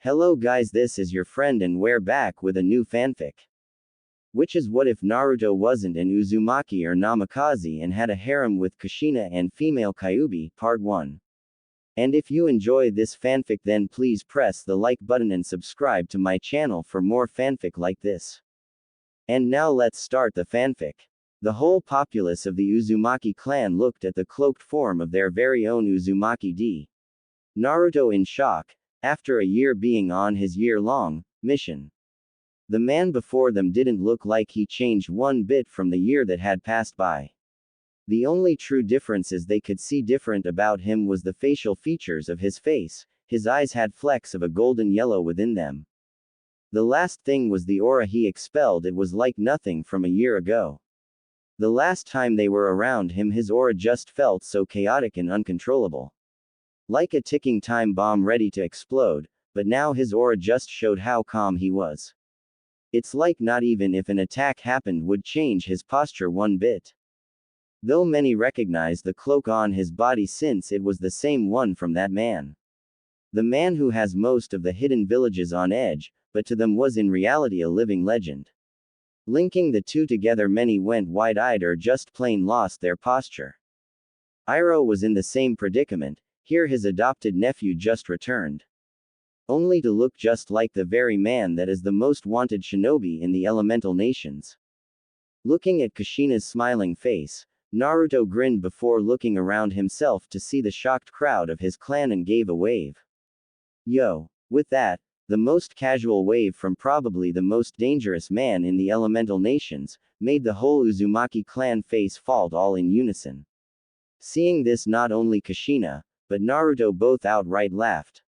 Hello guys, this is your friend and we're back with a new fanfic. Which is what if Naruto wasn't an Uzumaki or Namikaze and had a harem with Kushina and female Kyuubi, part 1. And if you enjoy this fanfic then please press the like button and subscribe to my channel for more fanfic like this. And now let's start the fanfic. The whole populace of the Uzumaki clan looked at the cloaked form of their very own Uzumaki D. Naruto in shock, after a year being on his year-long mission. The man before them didn't look like he changed one bit from the year that had passed by. The only true differences they could see different about him was the facial features of his face. His eyes had flecks of a golden yellow within them. The last thing was the aura he expelled. It was like nothing from a year ago. The last time they were around him his aura just felt so chaotic and uncontrollable. Like a ticking time bomb ready to explode, but now his aura just showed how calm he was. It's like not even if an attack happened would change his posture one bit. Though many recognized the cloak on his body since it was the same one from that man. The man who has most of the hidden villages on edge, but to them was in reality a living legend. Linking the two together many went wide-eyed or just plain lost their posture. Iroh was in the same predicament. Here his adopted nephew just returned. Only to look just like the very man that is the most wanted shinobi in the elemental nations. Looking at Kushina's smiling face, Naruto grinned before looking around himself to see the shocked crowd of his clan and gave a wave. Yo! With that, the most casual wave from probably the most dangerous man in the elemental nations, made the whole Uzumaki clan face fall all in unison. Seeing this not only Kushina, but Naruto both outright laughed.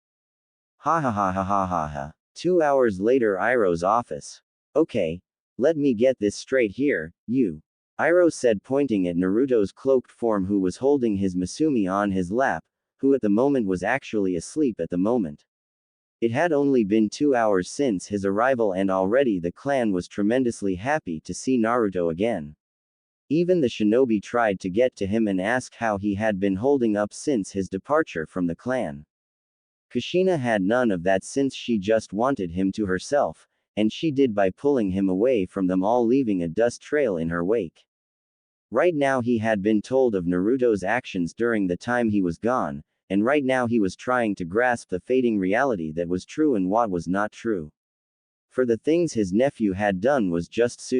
Ha ha ha ha ha ha ha. 2 hours later Iroh's office. Okay. Let me get this straight here, you. Iroh said pointing at Naruto's cloaked form who was holding his Masumi on his lap, who at the moment was actually asleep at the moment. It had only been 2 hours since his arrival and already the clan was tremendously happy to see Naruto again. Even the shinobi tried to get to him and ask how he had been holding up since his departure from the clan. Kushina had none of that since she just wanted him to herself, and she did by pulling him away from them all leaving a dust trail in her wake. Right now he had been told of Naruto's actions during the time he was gone, and right now he was trying to grasp the fading reality that was true and what was not true. For the things his nephew had done was just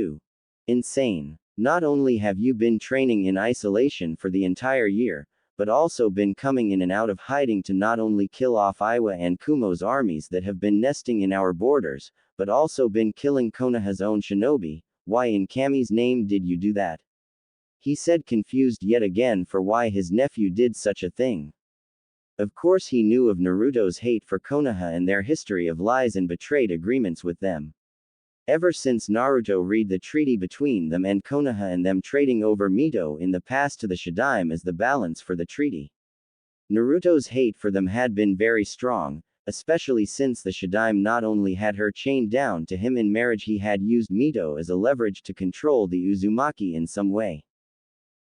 insane. Not only have you been training in isolation for the entire year, but also been coming in and out of hiding to not only kill off Iwa and Kumo's armies that have been nesting in our borders, but also been killing Konoha's own shinobi. Why in Kami's name did you do that? He said confused yet again for why his nephew did such a thing. Of course he knew of Naruto's hate for Konoha and their history of lies and betrayed agreements with them. Ever since Naruto read the treaty between them and Konoha and them trading over Mito in the past to the Shadaime as the balance for the treaty. Naruto's hate for them had been very strong, especially since the Shadaime not only had her chained down to him in marriage he had used Mito as a leverage to control the Uzumaki in some way.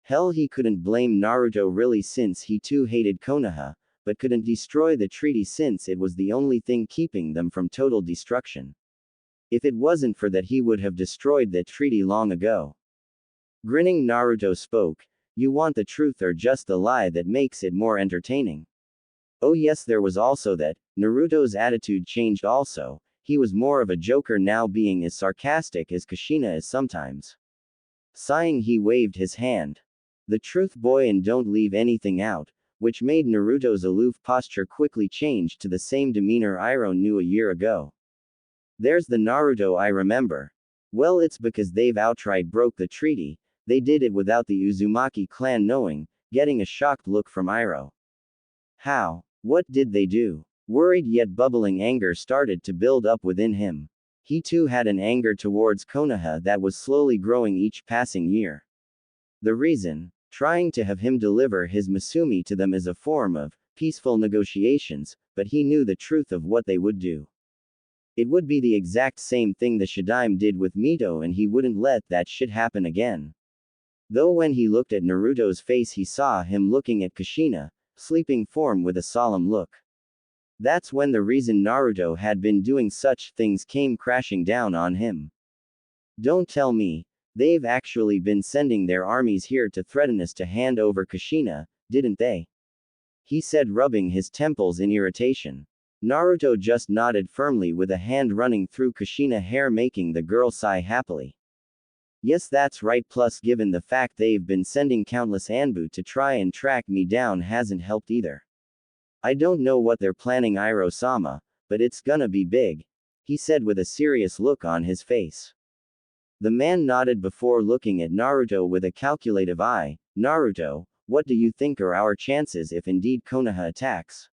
Hell he couldn't blame Naruto really since he too hated Konoha, but couldn't destroy the treaty since it was the only thing keeping them from total destruction. If it wasn't for that he would have destroyed that treaty long ago. Grinning Naruto spoke, you want the truth or just the lie that makes it more entertaining? Oh yes, there was also that. Naruto's attitude changed also, he was more of a joker now being as sarcastic as Kushina is sometimes. Sighing he waved his hand. The truth boy and don't leave anything out, which made Naruto's aloof posture quickly change to the same demeanor Iroh knew a year ago. There's the Naruto I remember. Well, it's because they've outright broke the treaty, they did it without the Uzumaki clan knowing, getting a shocked look from Iroh. How? What did they do? Worried yet bubbling anger started to build up within him. He too had an anger towards Konoha that was slowly growing each passing year. The reason? Trying to have him deliver his Masumi to them as a form of peaceful negotiations, but he knew the truth of what they would do. It would be the exact same thing the Shadaime did with Mito and he wouldn't let that shit happen again. Though when he looked at Naruto's face he saw him looking at Kushina, sleeping form with a solemn look. That's when the reason Naruto had been doing such things came crashing down on him. Don't tell me, they've actually been sending their armies here to threaten us to hand over Kushina, didn't they? He said, rubbing his temples in irritation. Naruto just nodded firmly with a hand running through Kushina's hair, making the girl sigh happily. Yes, that's right, plus given the fact they've been sending countless Anbu to try and track me down hasn't helped either. I don't know what they're planning, Iroh-sama, but it's gonna be big, he said with a serious look on his face. The man nodded before looking at Naruto with a calculative eye. Naruto, what do you think are our chances if indeed Konoha attacks?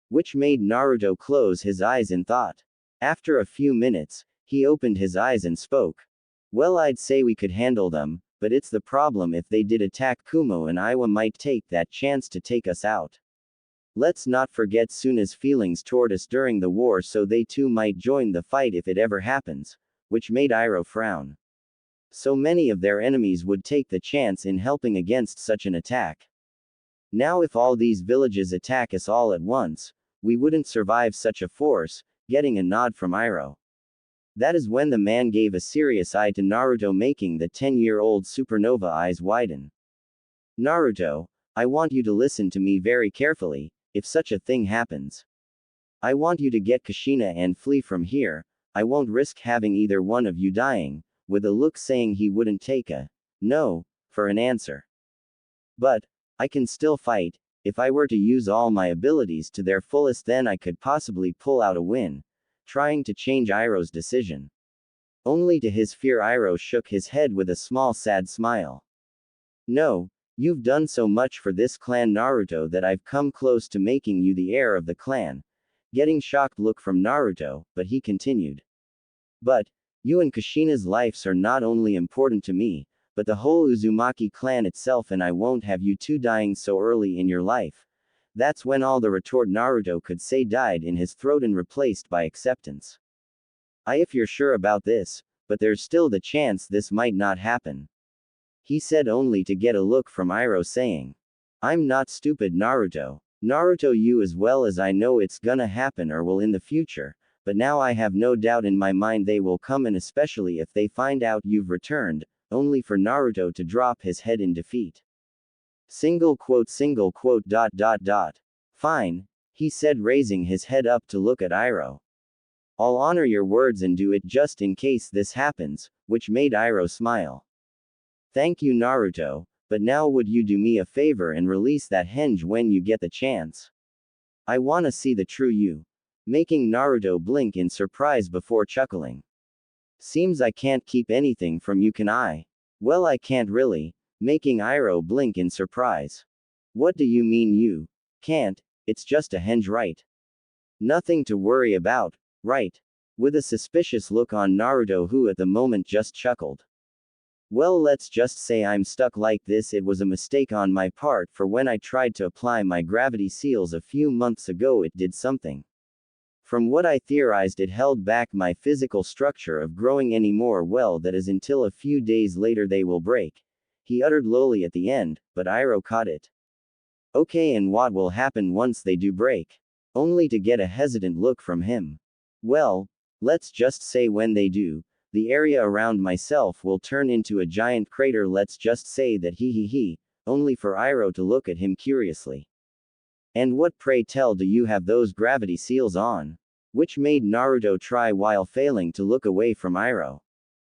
Which made Naruto close his eyes in thought. After a few minutes, he opened his eyes and spoke. Well, I'd say we could handle them, but it's the problem if they did attack Kumo and Iwa might take that chance to take us out. Let's not forget Suna's feelings toward us during the war, so they too might join the fight if it ever happens, which made Iroh frown. So many of their enemies would take the chance in helping against such an attack. Now if all these villages attack us all at once, we wouldn't survive such a force, getting a nod from Iroh. That is when the man gave a serious eye to Naruto, making the 10-year-old supernova eyes widen. Naruto, I want you to listen to me very carefully. If such a thing happens, I want you to get Kushina and flee from here. I won't risk having either one of you dying, with a look saying he wouldn't take a no for an answer. But I can still fight. If I were to use all my abilities to their fullest, then I could possibly pull out a win. Trying to change Iroh's decision. Only to his fear, Iroh shook his head with a small sad smile. No, you've done so much for this clan, Naruto, that I've come close to making you the heir of the clan. Getting shocked look from Naruto, but he continued. But you and Kushina's lives are not only important to me, but the whole Uzumaki clan itself, and I won't have you two dying so early in your life. That's when all the retort Naruto could say died in his throat and replaced by acceptance. If you're sure about this, but there's still the chance this might not happen. He said, only to get a look from Iroh saying. I'm not stupid, Naruto. Naruto, you as well as I know it's gonna happen or will in the future, but now I have no doubt in my mind they will come, and especially if they find out you've returned, only for Naruto to drop his head in defeat. Single quote. Fine, he said, raising his head up to look at Iroh. I'll honor your words and do it just in case this happens, which made Iroh smile. Thank you, Naruto, but now would you do me a favor and release that henge when you get the chance? I wanna see the true you. Making Naruto blink in surprise before chuckling. Seems I can't keep anything from you, can I? Well, I can't really. Making Iroh blink in surprise. What do you mean you can't? It's just a henge, right? Nothing to worry about, right? With a suspicious look on Naruto, who at the moment just chuckled. Well, let's just say I'm stuck like this. It was a mistake on my part, for when I tried to apply my gravity seals a few months ago, it did something. From what I theorized, it held back my physical structure of growing any more. Well, that is until a few days later they will break. He uttered lowly at the end, but Iroh caught it. Okay, and what will happen once they do break? Only to get a hesitant look from him. Well, let's just say when they do, the area around myself will turn into a giant crater. Let's just say that he, only for Iroh to look at him curiously. And what, pray tell, do you have those gravity seals on? Which made Naruto try while failing to look away from Iroh.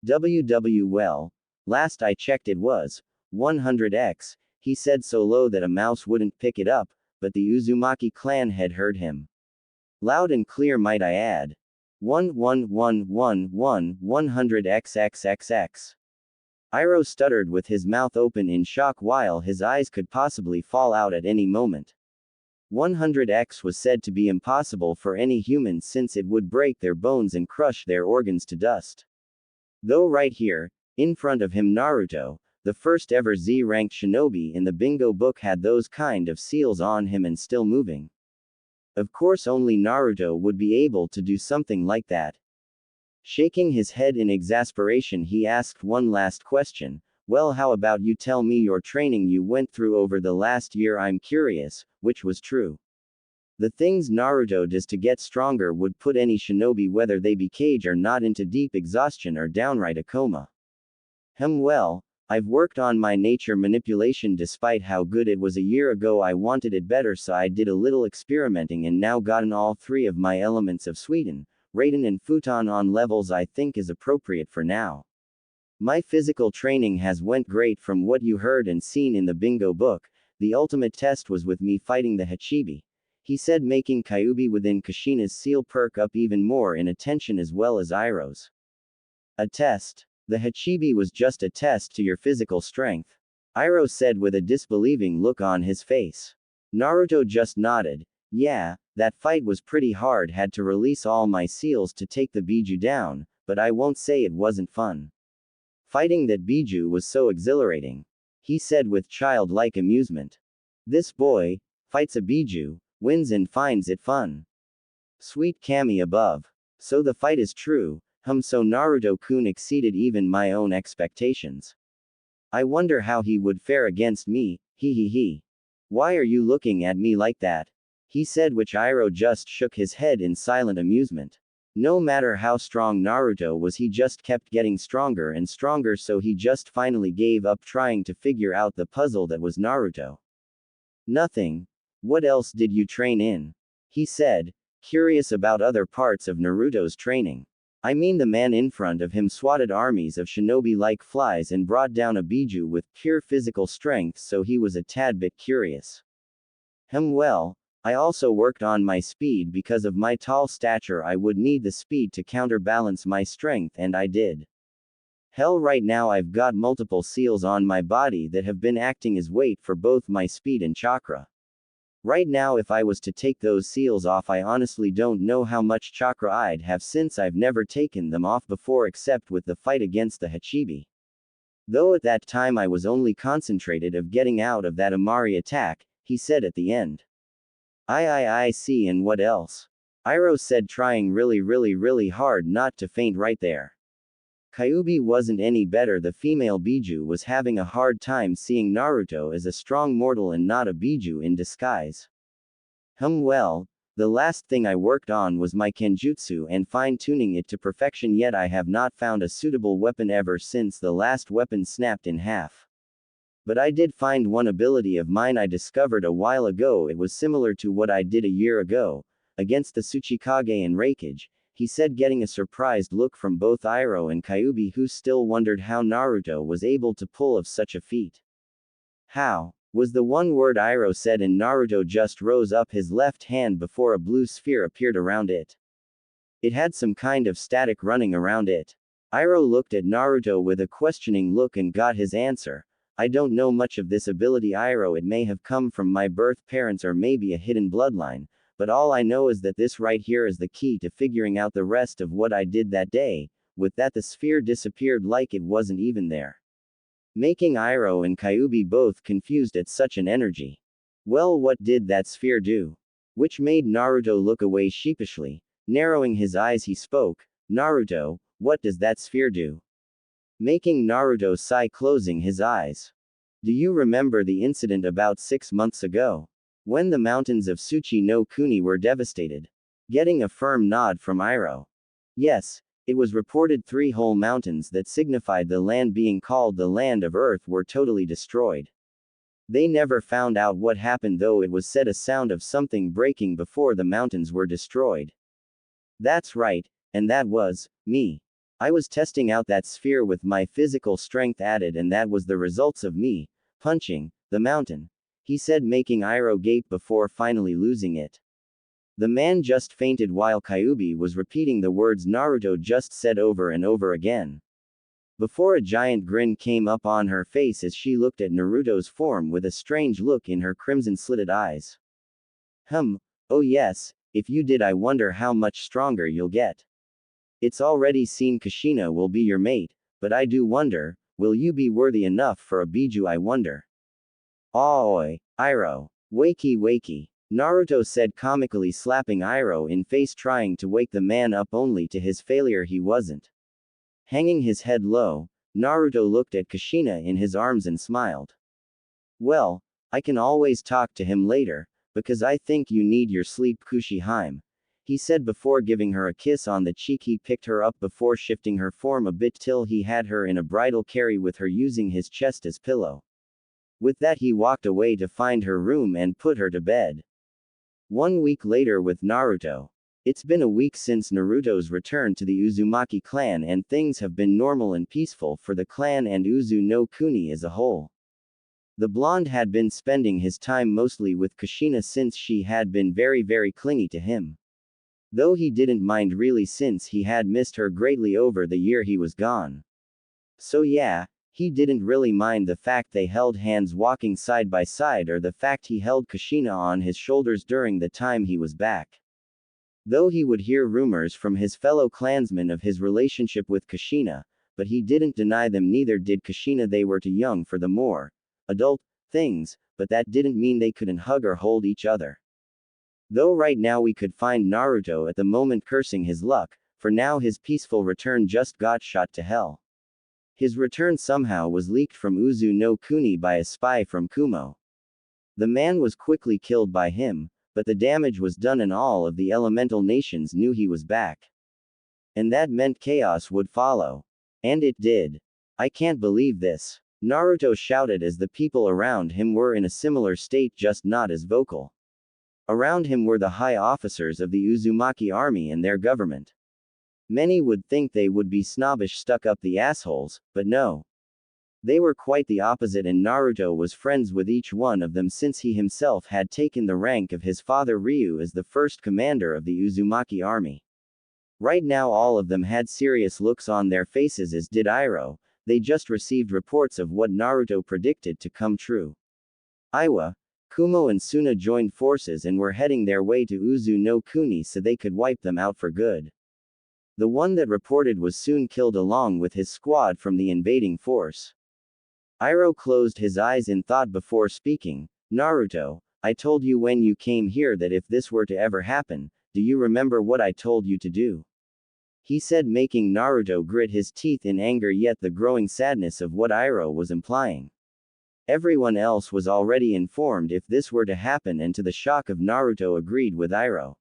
Well, last I checked it was 100x, he said so low that a mouse wouldn't pick it up, but the Uzumaki clan had heard him. Loud and clear, might I add. 100xxxx. Iroh stuttered with his mouth open in shock while his eyes could possibly fall out at any moment. 100x was said to be impossible for any human, since it would break their bones and crush their organs to dust. Though right here, in front of him, Naruto, the first ever Z-ranked shinobi in the bingo book, had those kind of seals on him and still moving. Of course only Naruto would be able to do something like that. Shaking his head in exasperation, he asked one last question. Well, how about you tell me your training you went through over the last year? I'm curious, which was true. The things Naruto does to get stronger would put any shinobi, whether they be Kage or not, into deep exhaustion or downright a coma. Well, I've worked on my nature manipulation. Despite how good it was a year ago, I wanted it better, so I did a little experimenting and now gotten all three of my elements of Suiten, Raiden and Futon on levels I think is appropriate for now. My physical training has went great. From what you heard and seen in the bingo book, the ultimate test was with me fighting the Hachibi, he said, making Kyuubi within Kushina's seal perk up even more in attention as well as Iroh's. A test? The Hachibi was just a test to your physical strength, Iroh said with a disbelieving look on his face. Naruto just nodded. Yeah, that fight was pretty hard. Had to release all my seals to take the Biju down, but I won't say it wasn't fun. Fighting that Biju was so exhilarating, he said with childlike amusement. This boy fights a Biju, wins and finds it fun. Sweet Kami above. So the fight is true. So Naruto-kun exceeded even my own expectations. I wonder how he would fare against me, he. Why are you looking at me like that? He said, which Iroh just shook his head in silent amusement. No matter how strong Naruto was, he just kept getting stronger and stronger, so he just finally gave up trying to figure out the puzzle that was Naruto. Nothing. What else did you train in? He said, curious about other parts of Naruto's training. I mean, the man in front of him swatted armies of shinobi like flies and brought down a Biju with pure physical strength, so he was a tad bit curious. Well, I also worked on my speed. Because of my tall stature, I would need the speed to counterbalance my strength, and I did. Right now I've got multiple seals on my body that have been acting as weight for both my speed and chakra. Right now, if I was to take those seals off, I honestly don't know how much chakra I'd have, since I've never taken them off before except with the fight against the Hachibi. Though at that time I was only concentrated of getting out of that Amari attack, he said at the end. I see, and what else? Iroh said, trying really hard not to faint right there. Kyuubi wasn't any better. The female Biju was having a hard time seeing Naruto as a strong mortal and not a Biju in disguise. Well, the last thing I worked on was my Kenjutsu and fine-tuning it to perfection, yet I have not found a suitable weapon ever since the last weapon snapped in half. But I did find one ability of mine I discovered a while ago. It was similar to what I did a year ago, against the Tsuchikage and Raikage, he said, getting a surprised look from both Iroh and Kyuubi, who still wondered how Naruto was able to pull off such a feat. How? Was the one word Iroh said, and Naruto just rose up his left hand before a blue sphere appeared around it. It had some kind of static running around it. Iroh looked at Naruto with a questioning look and got his answer. I don't know much of this ability, Iroh. It may have come from my birth parents or maybe a hidden bloodline, but all I know is that this right here is the key to figuring out the rest of what I did that day. With that, the sphere disappeared like it wasn't even there, making Iroh and Kyuubi both confused at such an energy. Well, what did that sphere do? Which made Naruto look away sheepishly. Narrowing his eyes, he spoke. Naruto, what does that sphere do? Making Naruto sigh, closing his eyes. Do you remember the incident about 6 months ago? When the mountains of Tsuchi no Kuni were devastated? Getting a firm nod from Iroh. Yes, it was reported 3 whole mountains that signified the land being called the Land of Earth were totally destroyed. They never found out what happened, though it was said a sound of something breaking before the mountains were destroyed. That's right, and that was me. I was testing out that sphere with my physical strength added, and that was the results of me punching the mountain, he said, making Iroh gape before finally losing it. The man just fainted while Kyuubi was repeating the words Naruto just said over and over again, before a giant grin came up on her face as she looked at Naruto's form with a strange look in her crimson-slitted eyes. Oh yes, if you did, I wonder how much stronger you'll get. It's already seen Kushina will be your mate, but I do wonder, will you be worthy enough for a Biju, I wonder? Aoi, Iroh. Wakey. Naruto said comically, slapping Iroh in face, trying to wake the man up, only to his failure he wasn't. Hanging his head low, Naruto looked at Kushina in his arms and smiled. Well, I can always talk to him later, Because I think you need your sleep, Kushina. He said before giving her a kiss on the cheek. He picked her up before shifting her form a bit till he had her in a bridal carry with her using his chest as pillow. With that he walked away to find her room and put her to bed. 1 week later with Naruto. It's been a week since Naruto's return to the Uzumaki clan and things have been normal and peaceful for the clan and Uzu no Kuni as a whole. The blonde had been spending his time mostly with Kushina since she had been very clingy to him. Though he didn't mind really since he had missed her greatly over the year he was gone. So yeah, he didn't really mind the fact they held hands walking side by side or the fact he held Kushina on his shoulders during the time he was back. Though he would hear rumors from his fellow clansmen of his relationship with Kushina, but he didn't deny them, neither did Kushina. They were too young for the more adult things, but that didn't mean they couldn't hug or hold each other. Though right now we could find Naruto at the moment cursing his luck, for now his peaceful return just got shot to hell. His return somehow was leaked from Uzu no Kuni by a spy from Kumo. The man was quickly killed by him, but the damage was done and all of the elemental nations knew he was back. And that meant chaos would follow. And it did. I can't believe this. Naruto shouted as the people around him were in a similar state, just not as vocal. Around him were the high officers of the Uzumaki army and their government. Many would think they would be snobbish, stuck up the assholes, but no. They were quite the opposite, and Naruto was friends with each one of them since he himself had taken the rank of his father Ryu as the first commander of the Uzumaki army. Right now all of them had serious looks on their faces, as did Iroh. They just received reports of what Naruto predicted to come true. Iwa, Kumo and Suna joined forces and were heading their way to Uzu no Kuni so they could wipe them out for good. The one that reported was soon killed along with his squad from the invading force. Iroh closed his eyes in thought before speaking. Naruto, I told you when you came here that if this were to ever happen, do you remember what I told you to do? He said, making Naruto grit his teeth in anger yet the growing sadness of what Iroh was implying. Everyone else was already informed if this were to happen, and to the shock of Naruto agreed with Iroh.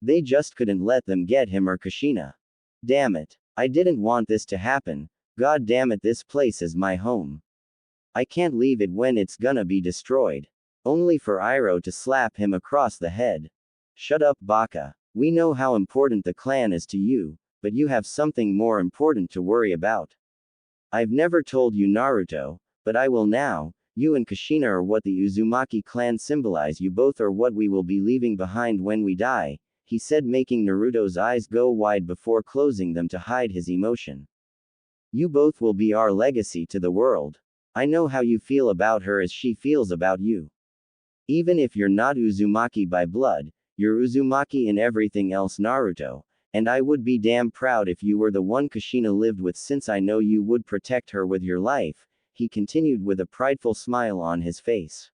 They just couldn't let them get him or Kushina. Damn it. I didn't want this to happen. God damn it, this place is my home. I can't leave it when it's gonna be destroyed. Only for Iroh to slap him across the head. Shut up, Baka. We know how important the clan is to you, but you have something more important to worry about. I've never told you, Naruto, but I will now. You and Kushina are what the Uzumaki clan symbolize. You both are what we will be leaving behind when we die, he said, making Naruto's eyes go wide before closing them to hide his emotion. You both will be our legacy to the world. I know how you feel about her as she feels about you. Even if you're not Uzumaki by blood, you're Uzumaki in everything else, Naruto, and I would be damn proud if you were the one Kushina lived with, since I know you would protect her with your life, he continued with a prideful smile on his face.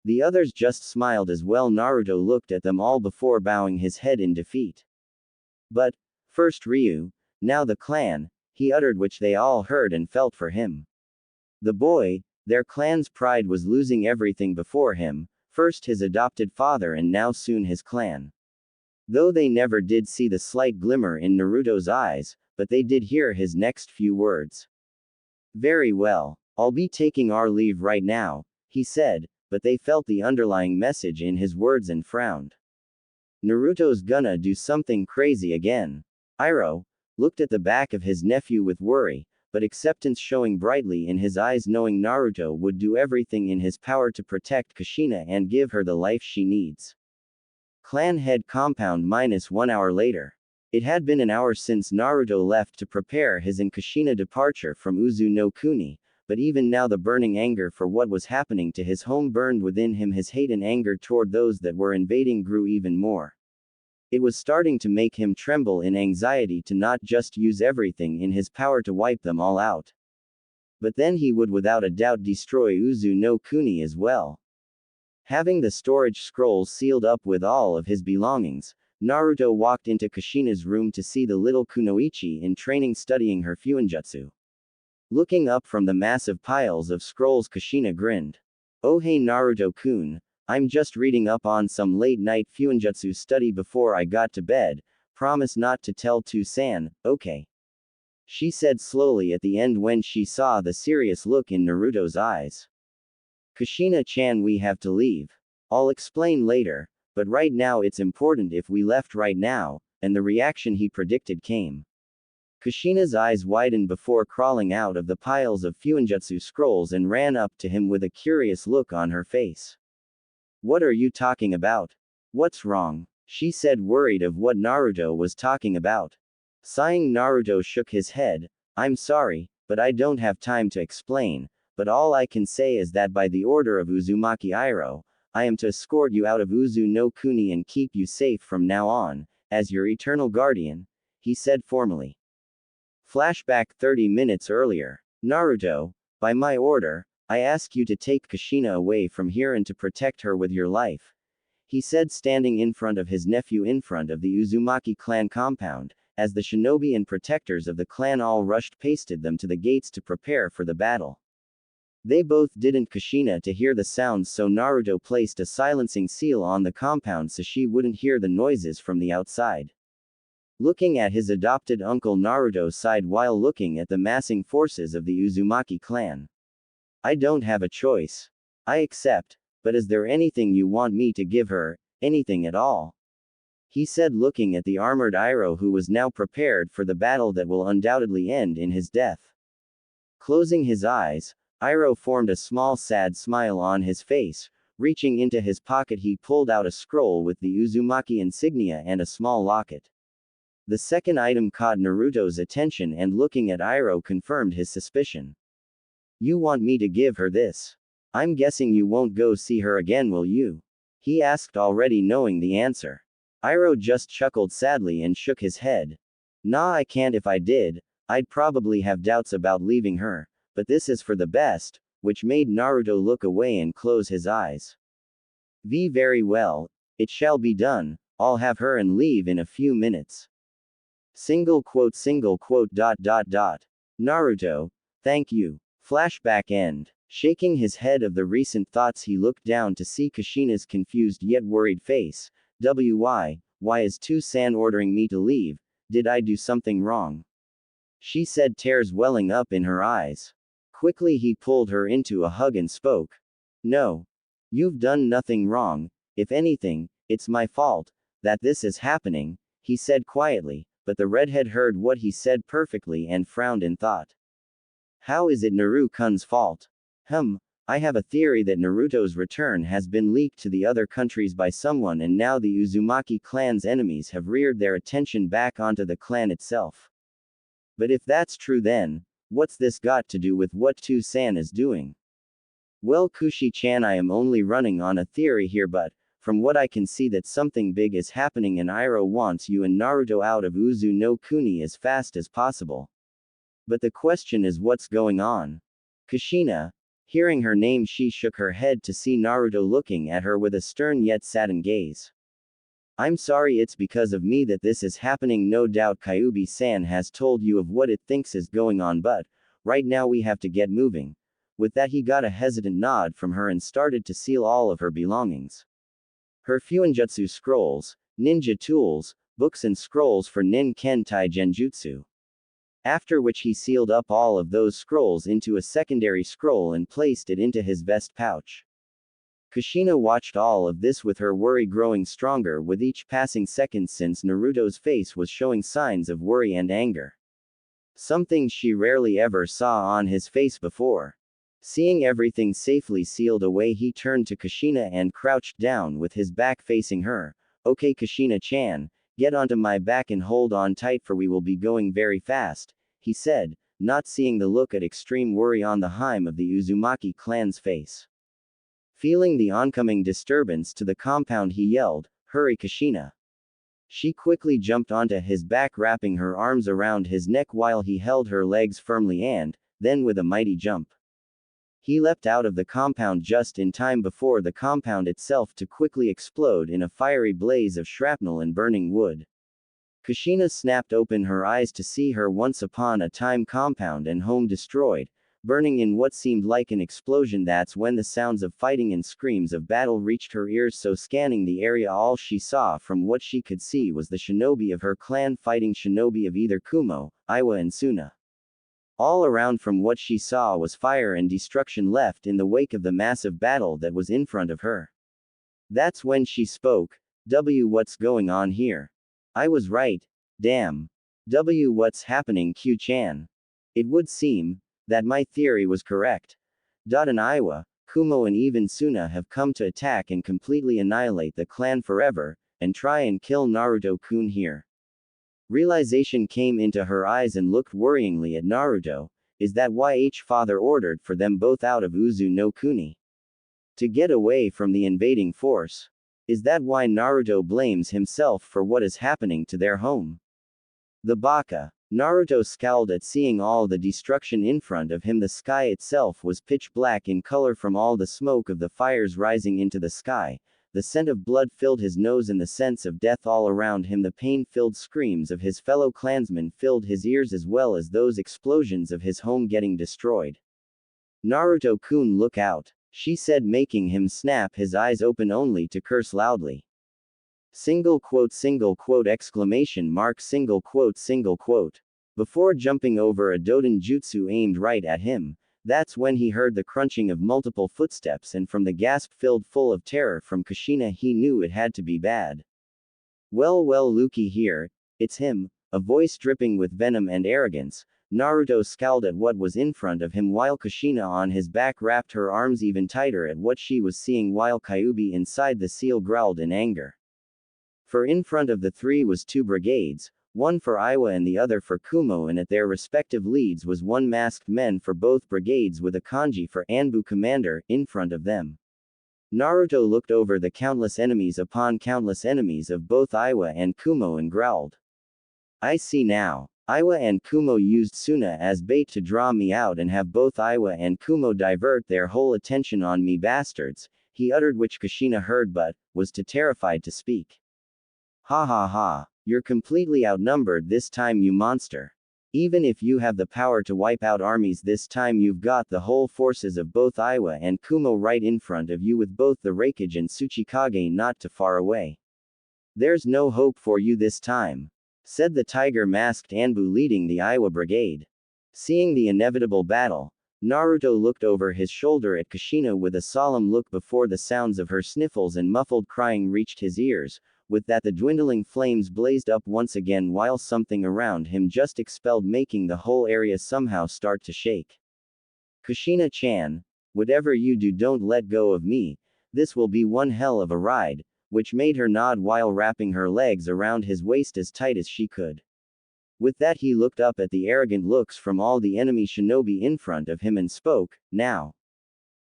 The others just smiled as well. Naruto looked at them all before bowing his head in defeat. But, first Ryu, now the clan, he uttered, which they all heard and felt for him. The boy, their clan's pride was losing everything before him, first his adopted father and now soon his clan. Though they never did see the slight glimmer in Naruto's eyes, but they did hear his next few words. Very well, I'll be taking our leave right now, he said, but they felt the underlying message in his words and frowned. Naruto's gonna do something crazy again. Iroh looked at the back of his nephew with worry, but acceptance showing brightly in his eyes, knowing Naruto would do everything in his power to protect Kushina and give her the life she needs. Clan head compound -1 hour later. It had been an hour since Naruto left to prepare his and Kushina departure from Uzu no Kuni, but even now the burning anger for what was happening to his home burned within him. His hate and anger toward those that were invading grew even more. It was starting to make him tremble in anxiety to not just use everything in his power to wipe them all out. But then he would without a doubt destroy Uzu no Kuni as well. Having the storage scrolls sealed up with all of his belongings, Naruto walked into Kushina's room to see the little kunoichi in training studying her fuinjutsu. Looking up from the massive piles of scrolls, Kushina grinned. Oh hey Naruto-kun, I'm just reading up on some late-night fuinjutsu study before I got to bed. Promise not to tell Toussaint, okay? She said slowly at the end when she saw the serious look in Naruto's eyes. Kushina-chan, we have to leave. I'll explain later, but right now it's important if we left right now, and the reaction he predicted came. Kushina's eyes widened before crawling out of the piles of fuinjutsu scrolls and ran up to him with a curious look on her face. What are you talking about? What's wrong? She said, worried of what Naruto was talking about. Sighing, Naruto shook his head. I'm sorry, but I don't have time to explain, but all I can say is that by the order of Uzumaki Iroh, I am to escort you out of Uzu no Kuni and keep you safe from now on, as your eternal guardian, he said formally. Flashback 30 minutes earlier. Naruto, by my order, I ask you to take Kushina away from here and to protect her with your life, he said, standing in front of his nephew in front of the Uzumaki clan compound, as the shinobi and protectors of the clan all rushed pasted them to the gates to prepare for the battle. They both didn't Kushina to hear the sounds, so Naruto placed a silencing seal on the compound so she wouldn't hear the noises from the outside. Looking at his adopted uncle, Naruto sighed while looking at the massing forces of the Uzumaki clan. I don't have a choice. I accept, but is there anything you want me to give her, anything at all? He said, looking at the armored Iroh, who was now prepared for the battle that will undoubtedly end in his death. Closing his eyes, Iroh formed a small sad smile on his face. Reaching into his pocket, he pulled out a scroll with the Uzumaki insignia and a small locket. The second item caught Naruto's attention, and looking at Iroh confirmed his suspicion. You want me to give her this? I'm guessing you won't go see her again, will you? He asked, already knowing the answer. Iroh just chuckled sadly and shook his head. Nah, I can't. If I did, I'd probably have doubts about leaving her, but this is for the best, which made Naruto look away and close his eyes. Very well, it shall be done. I'll have her and leave in a few minutes. Single quote. Naruto, thank you. Flashback end. Shaking his head of the recent thoughts, he looked down to see Kushina's confused yet worried face. Why is Toussaint ordering me to leave? Did I do something wrong? She said, tears welling up in her eyes. Quickly he pulled her into a hug and spoke. No. You've done nothing wrong. If anything, it's my fault that this is happening, he said quietly, but the redhead heard what he said perfectly and frowned in thought. How is it Naruto-kun's fault? I have a theory that Naruto's return has been leaked to the other countries by someone, and now the Uzumaki clan's enemies have reared their attention back onto the clan itself. But if that's true, then what's this got to do with what Toussaint is doing? Well, Kushi-chan, I am only running on a theory here, but from what I can see that something big is happening, and Iroh wants you and Naruto out of Uzu no Kuni as fast as possible. But the question is, what's going on? Kushina. Hearing her name, she shook her head to see Naruto looking at her with a stern yet saddened gaze. I'm sorry, it's because of me that this is happening. No doubt Kyuubi-san has told you of what it thinks is going on, but right now we have to get moving. With that, he got a hesitant nod from her and started to seal all of her belongings. Her fuinjutsu scrolls, ninja tools, books and scrolls for Nin-ken-tai Genjutsu. After which he sealed up all of those scrolls into a secondary scroll and placed it into his vest pouch. Kushina watched all of this with her worry growing stronger with each passing second, since Naruto's face was showing signs of worry and anger. Something she rarely ever saw on his face before. Seeing everything safely sealed away, he turned to Kushina and crouched down with his back facing her. Okay, Kushina-chan, get onto my back and hold on tight, for we will be going very fast, he said, not seeing the look of extreme worry on the Harem of the Uzumaki clan's face. Feeling the oncoming disturbance to the compound, he yelled, "Hurry, Kushina!" She quickly jumped onto his back, wrapping her arms around his neck while he held her legs firmly, and then with a mighty jump, he leapt out of the compound just in time before the compound itself to quickly explode in a fiery blaze of shrapnel and burning wood. Kushina snapped open her eyes to see her once upon a time compound and home destroyed, burning in what seemed like an explosion. That's when the sounds of fighting and screams of battle reached her ears. So scanning the area, all she saw from what she could see was the shinobi of her clan fighting shinobi of either Kumo, Iwa and Suna. All around from what she saw was fire and destruction left in the wake of the massive battle that was in front of her. That's when she spoke. What's going on here? I was right. Damn. What's happening, Q-chan? It would seem that my theory was correct. And Iwa, Kumo and even Suna have come to attack and completely annihilate the clan forever, and try and kill Naruto-kun here. Realization came into her eyes and looked worryingly at Naruto. Is that why father ordered for them both out of Uzu no Kuni? To get away from the invading force? Is that why Naruto blames himself for what is happening to their home? The baka. Naruto scowled at seeing all the destruction in front of him. The sky itself was pitch black in color from all the smoke of the fires rising into the sky. The scent of blood filled his nose and the sense of death all around him. The pain-filled screams of his fellow clansmen filled his ears, as well as those explosions of his home getting destroyed. Naruto-kun, look out, she said, making him snap his eyes open only to curse loudly. Single quote, exclamation mark, single quote. Before jumping over a Doden jutsu aimed right at him, that's when he heard the crunching of multiple footsteps, and from the gasp filled full of terror from Kushina he knew it had to be bad. Well, looky here, it's him, a voice dripping with venom and arrogance. Naruto scowled at what was in front of him while Kushina on his back wrapped her arms even tighter at what she was seeing, while Kyuubi inside the seal growled in anger. For in front of the three was two brigades, one for Iwa and the other for Kumo, and at their respective leads was one masked man for both brigades with a kanji for Anbu commander in front of them. Naruto looked over the countless enemies upon countless enemies of both Iwa and Kumo and growled. I see now. Iwa and Kumo used Suna as bait to draw me out and have both Iwa and Kumo divert their whole attention on me, bastards, he uttered, which Kushina heard but was too terrified to speak. Ha ha ha. You're completely outnumbered this time, you monster. Even if you have the power to wipe out armies this time, you've got the whole forces of both Iwa and Kumo right in front of you, with both the Raikage and Tsuchikage not too far away. There's no hope for you this time, said the tiger-masked Anbu leading the Iwa brigade. Seeing the inevitable battle, Naruto looked over his shoulder at Kushina with a solemn look before the sounds of her sniffles and muffled crying reached his ears. With that, the dwindling flames blazed up once again while something around him just expelled, making the whole area somehow start to shake. Kushina-chan, whatever you do, don't let go of me, this will be one hell of a ride, which made her nod while wrapping her legs around his waist as tight as she could. With that, he looked up at the arrogant looks from all the enemy shinobi in front of him and spoke, now.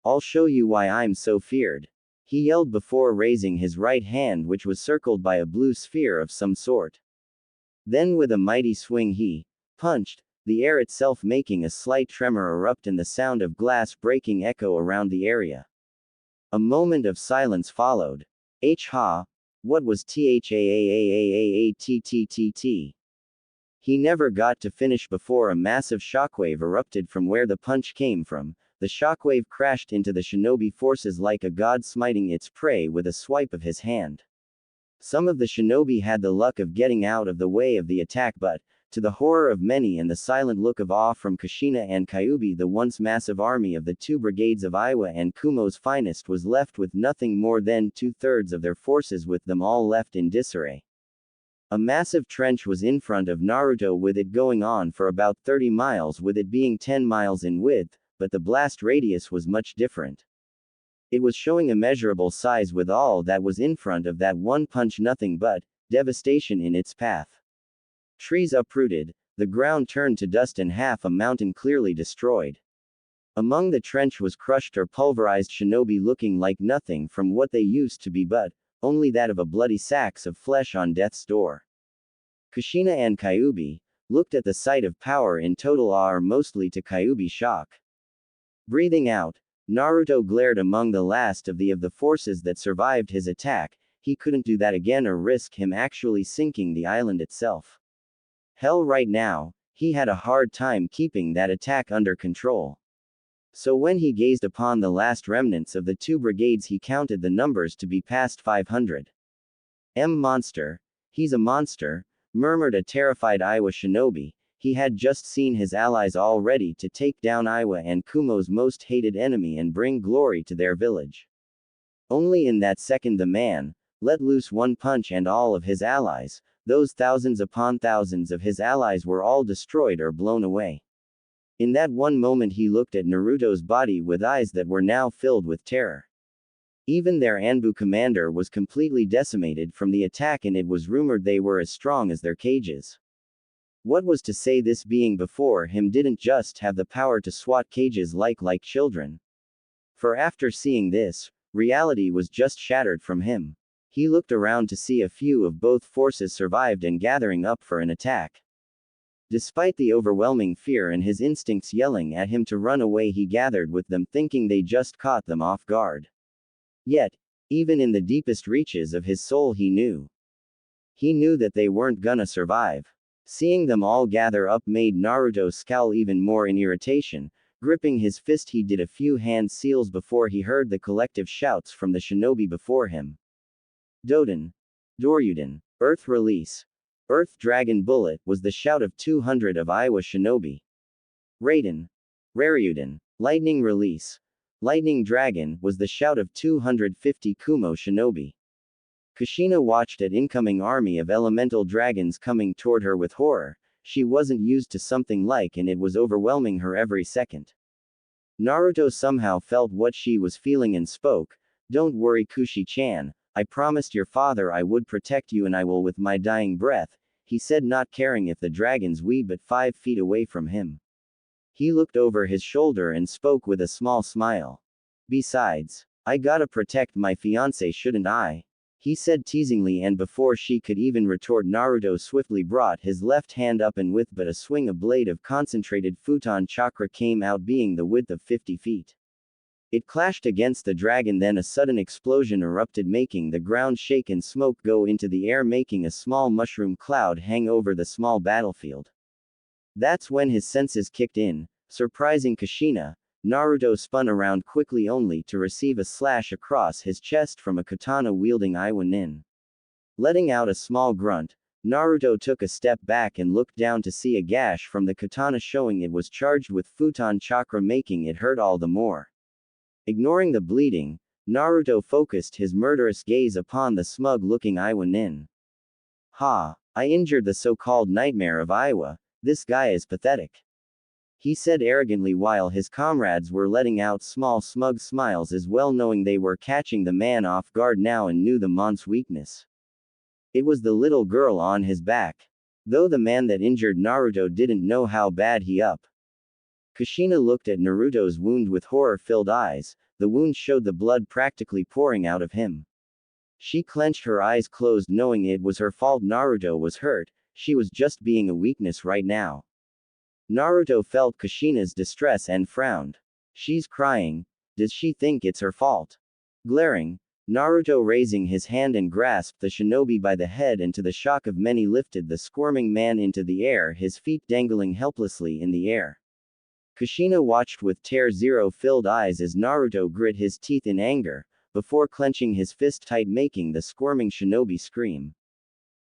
I'll show you why I'm so feared. He yelled before raising his right hand, which was circled by a blue sphere of some sort. Then with a mighty swing he punched, the air itself making a slight tremor erupt and the sound of glass breaking echo around the area. A moment of silence followed. What was THAAAAAATTTT? He never got to finish before a massive shockwave erupted from where the punch came from. The shockwave crashed into the shinobi forces like a god smiting its prey with a swipe of his hand. Some of the shinobi had the luck of getting out of the way of the attack, but, to the horror of many and the silent look of awe from Kushina and Kyuubi, the once massive army of the two brigades of Iwa and Kumo's finest was left with nothing more than 2/3 of their forces, with them all left in disarray. A massive trench was in front of Naruto, with it going on for about 30 miles, with it being 10 miles in width, but the blast radius was much different. It was showing immeasurable size, with all that was in front of that one punch nothing but devastation in its path. Trees uprooted, the ground turned to dust, and half a mountain clearly destroyed. Among the trench was crushed or pulverized shinobi looking like nothing from what they used to be, but only that of a bloody sacks of flesh on death's door. Kushina and Kyuubi looked at the sight of power in total awe, or mostly to Kyuubi's shock. Breathing out, Naruto glared among the last of the forces that survived his attack. He couldn't do that again or risk him actually sinking the island itself. Hell, right now, he had a hard time keeping that attack under control. So when he gazed upon the last remnants of the 2 brigades, he counted the numbers to be past 500. Monster. He's a monster, murmured a terrified Iwa shinobi. He had just seen his allies all ready to take down Iwa and Kumo's most hated enemy and bring glory to their village. Only in that second the man let loose one punch and all of his allies, those thousands upon thousands of his allies, were all destroyed or blown away. In that one moment he looked at Naruto's body with eyes that were now filled with terror. Even their Anbu commander was completely decimated from the attack, and it was rumored they were as strong as their cages. What was to say this being before him didn't just have the power to swat cages like children? For after seeing this, reality was just shattered from him. He looked around to see a few of both forces survived and gathering up for an attack. Despite the overwhelming fear and his instincts yelling at him to run away, he gathered with them, thinking they just caught them off guard. Yet, even in the deepest reaches of his soul, he knew that they weren't gonna survive. Seeing them all gather up made Naruto scowl even more in irritation. Gripping his fist, he did a few hand seals before he heard the collective shouts from the shinobi before him. Doden. Doryuden. Earth Release. Earth Dragon Bullet, was the shout of 200 of Iwa shinobi. Raiden. Raryuden. Lightning Release. Lightning Dragon, was the shout of 250 Kumo shinobi. Kushina watched an incoming army of elemental dragons coming toward her with horror. She wasn't used to something like, and it was overwhelming her every second. Naruto somehow felt what she was feeling and spoke. Don't worry, Kushi-chan. I promised your father I would protect you, and I will with my dying breath, he said, not caring if the dragons were but 5 feet away from him. He looked over his shoulder and spoke with a small smile. Besides, I gotta protect my fiancé, shouldn't I? He said teasingly, and before she could even retort, Naruto swiftly brought his left hand up, and with but a swing, a blade of concentrated futon chakra came out, being the width of 50 feet. It clashed against the dragon, then a sudden explosion erupted, making the ground shake and smoke go into the air, making a small mushroom cloud hang over the small battlefield. That's when his senses kicked in. Surprising Kushina, Naruto spun around quickly, only to receive a slash across his chest from a katana-wielding Iwa nin. Letting out a small grunt, Naruto took a step back and looked down to see a gash from the katana, showing it was charged with futon chakra, making it hurt all the more. Ignoring the bleeding, Naruto focused his murderous gaze upon the smug-looking Iwa nin. Ha! I injured the so-called nightmare of Iwa. This guy is pathetic. He said arrogantly, while his comrades were letting out small smug smiles as well, knowing they were catching the man off guard now and knew the man's weakness. It was the little girl on his back. Though the man that injured Naruto didn't know how bad he up. Kushina looked at Naruto's wound with horror-filled eyes. The wound showed the blood practically pouring out of him. She clenched her eyes closed, knowing it was her fault Naruto was hurt. She was just being a weakness right now. Naruto felt Kushina's distress and frowned. She's crying. Does she think it's her fault? Glaring, Naruto raising his hand and grasped the shinobi by the head, and to the shock of many lifted the squirming man into the air, his feet dangling helplessly in the air. Kushina watched with terror-filled eyes as Naruto grit his teeth in anger, before clenching his fist tight, making the squirming shinobi scream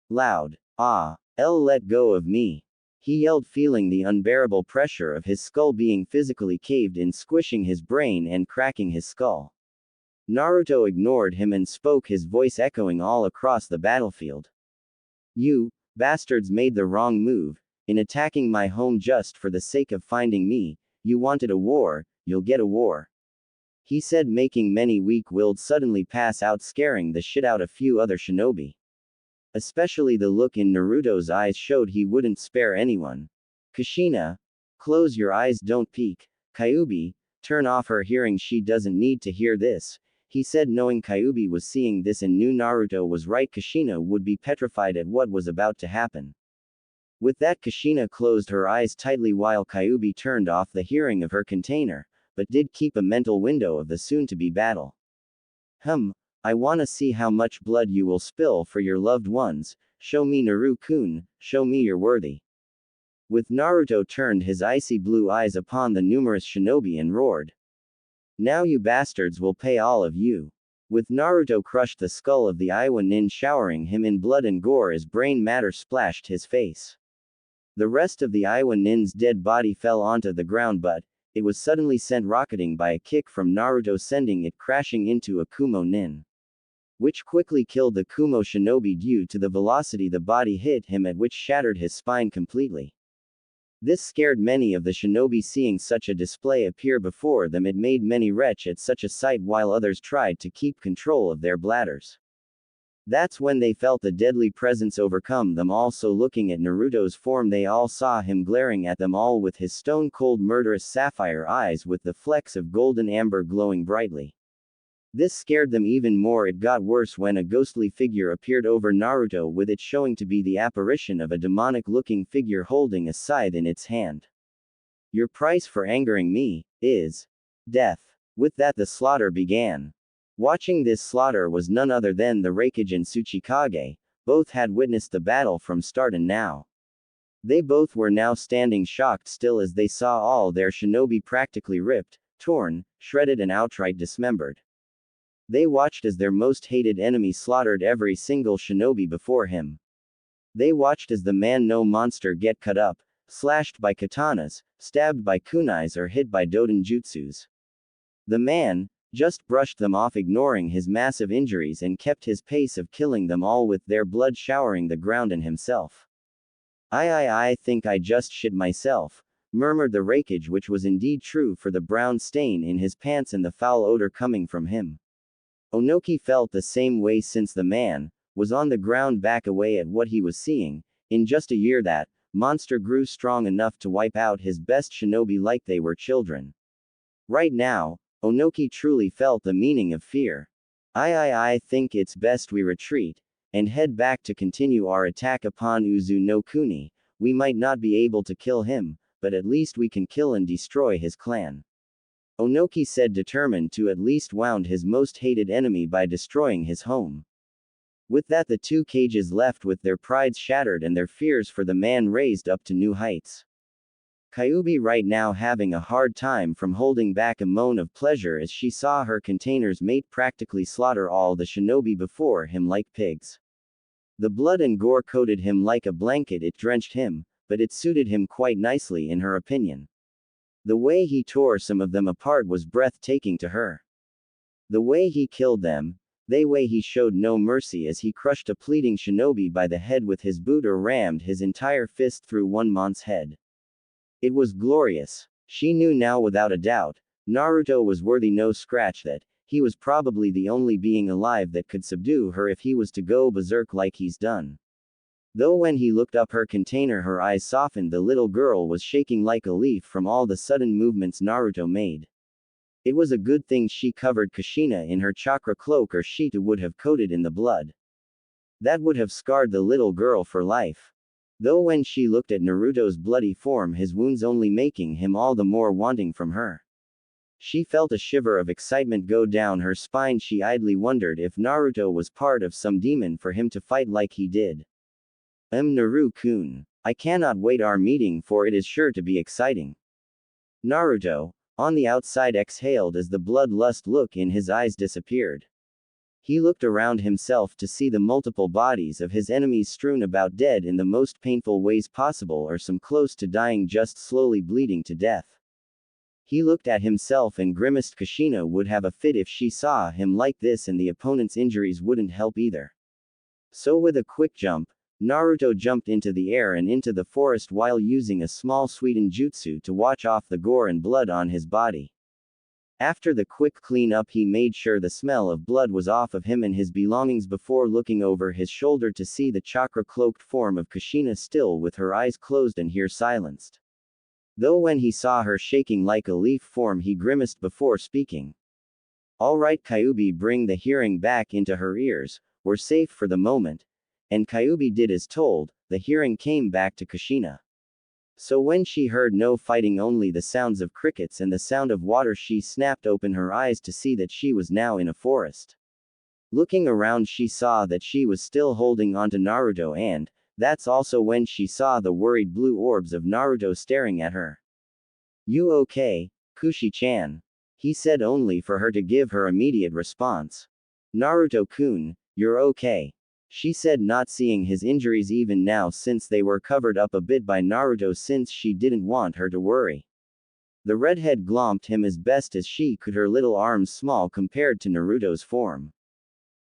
loud. Ah! Let go of me! He yelled, feeling the unbearable pressure of his skull being physically caved in, squishing his brain and cracking his skull. Naruto ignored him and spoke, his voice echoing all across the battlefield. You bastards made the wrong move, in attacking my home just for the sake of finding me. You wanted a war, you'll get a war. He said, making many weak-willed suddenly pass out, scaring the shit out of few other shinobi. Especially the look in Naruto's eyes showed he wouldn't spare anyone. Kushina, close your eyes, don't peek. Kyuubi, turn off her hearing, she doesn't need to hear this, he said, knowing Kyuubi was seeing this and knew Naruto was right. Kushina would be petrified at what was about to happen. With that, Kushina closed her eyes tightly while Kyuubi turned off the hearing of her container, but did keep a mental window of the soon-to-be battle. I wanna see how much blood you will spill for your loved ones. Show me, Naru-kun, show me you're worthy. With Naruto turned his icy blue eyes upon the numerous shinobi and roared. Now you bastards will pay all of you. With Naruto crushed the skull of the Iwa nin, showering him in blood and gore as brain matter splashed his face. The rest of the Iwa nin's dead body fell onto the ground, but it was suddenly sent rocketing by a kick from Naruto, sending it crashing into a Kumo nin, which quickly killed the Kumo shinobi due to the velocity the body hit him at, which shattered his spine completely. This scared many of the shinobi. Seeing such a display appear before them, it made many retch at such a sight, while others tried to keep control of their bladders. That's when they felt the deadly presence overcome them all. So looking at Naruto's form, they all saw him glaring at them all with his stone-cold murderous sapphire eyes with the flecks of golden amber glowing brightly. This scared them even more. It got worse when a ghostly figure appeared over Naruto, with it showing to be the apparition of a demonic-looking figure holding a scythe in its hand. Your price for angering me is death. With that, the slaughter began. Watching this slaughter was none other than the Raikage and Tsuchikage. Both had witnessed the battle from start, and now they both were now standing shocked still as they saw all their shinobi practically ripped, torn, shredded and outright dismembered. They watched as their most hated enemy slaughtered every single shinobi before him. They watched as the man no monster get cut up, slashed by katanas, stabbed by kunais or hit by dodenjutsus. The man just brushed them off, ignoring his massive injuries, and kept his pace of killing them all with their blood showering the ground and himself. I think I just shit myself, murmured the Raikage, which was indeed true, for the brown stain in his pants and the foul odor coming from him. Onoki felt the same way, since the man was on the ground back away at what he was seeing. In just a year, that monster grew strong enough to wipe out his best shinobi like they were children. Right now, Onoki truly felt the meaning of fear. I think it's best we retreat and head back to continue our attack upon Uzu no Kuni. We might not be able to kill him, but at least we can kill and destroy his clan, Onoki said, determined to at least wound his most hated enemy by destroying his home. With that, the two cages left with their prides shattered and their fears for the man raised up to new heights. Kyuubi right now having a hard time from holding back a moan of pleasure as she saw her container's mate practically slaughter all the shinobi before him like pigs. The blood and gore coated him like a blanket. It drenched him, but it suited him quite nicely in her opinion. The way he tore some of them apart was breathtaking to her. The way he killed them, the way he showed no mercy as he crushed a pleading shinobi by the head with his boot or rammed his entire fist through one mon's head. It was glorious. She knew now without a doubt, Naruto was worthy, no scratch that, he was probably the only being alive that could subdue her if he was to go berserk like he's done. Though when he looked up her container, her eyes softened. The little girl was shaking like a leaf from all the sudden movements Naruto made. It was a good thing she covered Kushina in her chakra cloak, or she too would have coated in the blood. That would have scarred the little girl for life. Though when she looked at Naruto's bloody form, his wounds only making him all the more wanting from her. She felt a shiver of excitement go down her spine. She idly wondered if Naruto was part of some demon for him to fight like he did. Naru-kun. I cannot wait our meeting, for it is sure to be exciting. Naruto, on the outside, exhaled as the bloodlust look in his eyes disappeared. He looked around himself to see the multiple bodies of his enemies strewn about, dead in the most painful ways possible, or some close to dying, just slowly bleeding to death. He looked at himself and grimaced. Kushina would have a fit if she saw him like this, and the opponent's injuries wouldn't help either. So with a quick jump, Naruto jumped into the air and into the forest while using a small sweetened jutsu to wash off the gore and blood on his body. After the quick clean-up, he made sure the smell of blood was off of him and his belongings before looking over his shoulder to see the chakra-cloaked form of Kushina still with her eyes closed and here silenced. Though when he saw her shaking like a leaf form, he grimaced before speaking. All right, Kyuubi, bring the hearing back into her ears. We're safe for the moment. And Kyuubi did as told. The hearing came back to Kushina. So when she heard no fighting, only the sounds of crickets and the sound of water, she snapped open her eyes to see that she was now in a forest. Looking around, she saw that she was still holding onto Naruto, and that's also when she saw the worried blue orbs of Naruto staring at her. You okay, Kushi-chan? he said only for her to give her immediate response. Naruto-kun, you're okay. She said, not seeing his injuries even now since they were covered up a bit by Naruto since she didn't want her to worry. The redhead glomped him as best as she could, her little arms small compared to Naruto's form.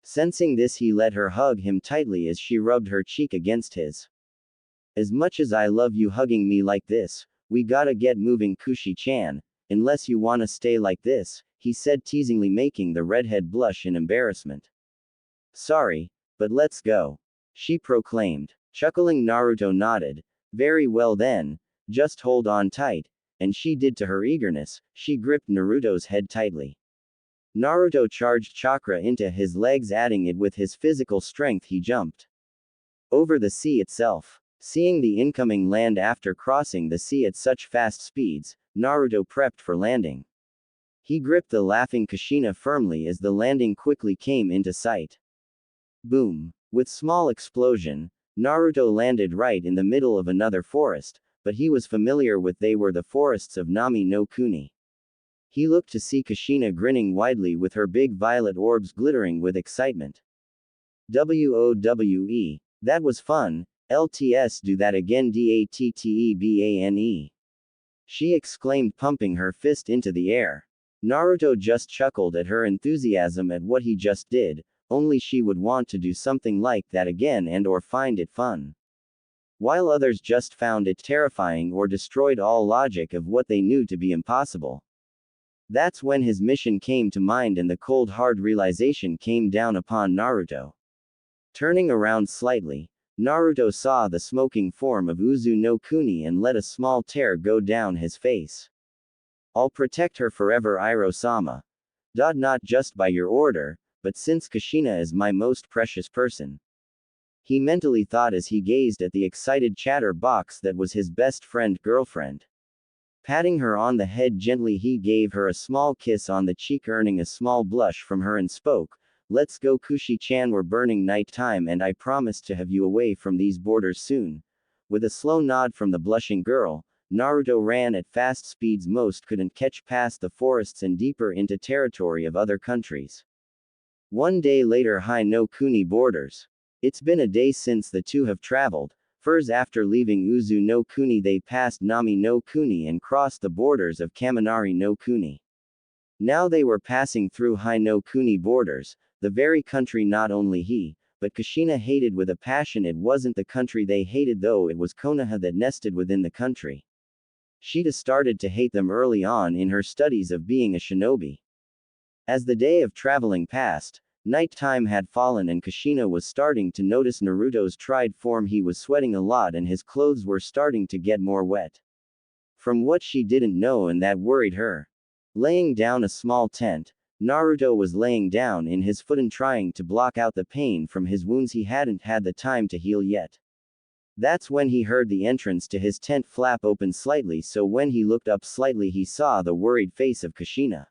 Sensing this, he let her hug him tightly as she rubbed her cheek against his. As much as I love you hugging me like this, we gotta get moving, Kushi-chan, unless you wanna stay like this, he said teasingly, making the redhead blush in embarrassment. Sorry, but let's go, she proclaimed. Chuckling, Naruto nodded. Very well then, just hold on tight, and she did. To her eagerness, she gripped Naruto's head tightly. Naruto charged chakra into his legs, adding it with his physical strength. He jumped over the sea itself. Seeing the incoming land after crossing the sea at such fast speeds, Naruto prepped for landing. He gripped the laughing Kushina firmly as the landing quickly came into sight. Boom! With small explosion, Naruto landed right in the middle of another forest, but he was familiar with. They were the forests of Nami no Kuni. He looked to see Kushina grinning widely with her big violet orbs glittering with excitement. WOWE. That was fun. LTS, do that again, DATTEBANE. She exclaimed, pumping her fist into the air. Naruto just chuckled at her enthusiasm at what he just did, only she would want to do something like that again and or find it fun. While others just found it terrifying or destroyed all logic of what they knew to be impossible. That's when his mission came to mind and the cold hard realization came down upon Naruto. Turning around slightly, Naruto saw the smoking form of Uzu no Kuni and let a small tear go down his face. I'll protect her forever, Iro-sama. Not just by your order, but since Kushina is my most precious person. He mentally thought as he gazed at the excited chatterbox that was his best friend girlfriend. Patting her on the head gently, he gave her a small kiss on the cheek, earning a small blush from her, and spoke, "Let's go, Kushi-chan, we're burning night time and I promise to have you away from these borders soon." With a slow nod from the blushing girl, Naruto ran at fast speeds most couldn't catch past the forests and deeper into territory of other countries. One day later, Hai no Kuni borders. It's been a day since the two have traveled. First, after leaving Uzu no Kuni, they passed Nami no Kuni and crossed the borders of Kaminari no Kuni. Now they were passing through Hai no Kuni borders, the very country not only he, but Kushina hated with a passion. It wasn't the country they hated though, it was Konoha that nested within the country. She'd started to hate them early on in her studies of being a shinobi. As the day of traveling passed, night time had fallen and Kushina was starting to notice Naruto's tried form. He was sweating a lot and his clothes were starting to get more wet. From what she didn't know, and that worried her. Laying down a small tent, Naruto was laying down in his futon trying to block out the pain from his wounds. He hadn't had the time to heal yet. That's when he heard the entrance to his tent flap open slightly, so when he looked up slightly he saw the worried face of Kushina.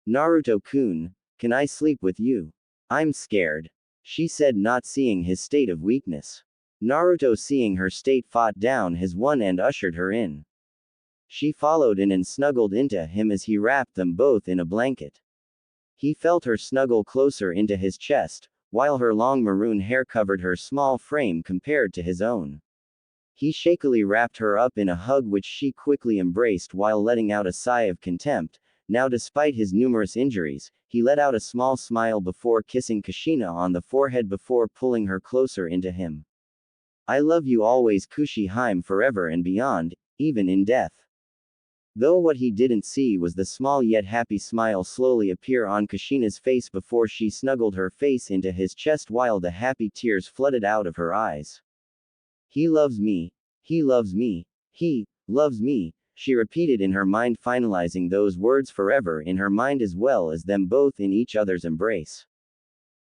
"Naruto-kun, can I sleep with you? I'm scared," she said, not seeing his state of weakness. Naruto, seeing her state, fought down his one and ushered her in. She followed in and snuggled into him as he wrapped them both in a blanket. He felt her snuggle closer into his chest, while her long maroon hair covered her small frame compared to his own. He shakily wrapped her up in a hug which she quickly embraced while letting out a sigh of contempt. Now, despite his numerous injuries, he let out a small smile before kissing Kushina on the forehead before pulling her closer into him. "I love you always, Kushi-hime, forever and beyond, even in death." Though what he didn't see was the small yet happy smile slowly appear on Kushina's face before she snuggled her face into his chest while the happy tears flooded out of her eyes. "He loves me. He loves me. He loves me," she repeated in her mind, finalizing those words forever in her mind as well as them both in each other's embrace.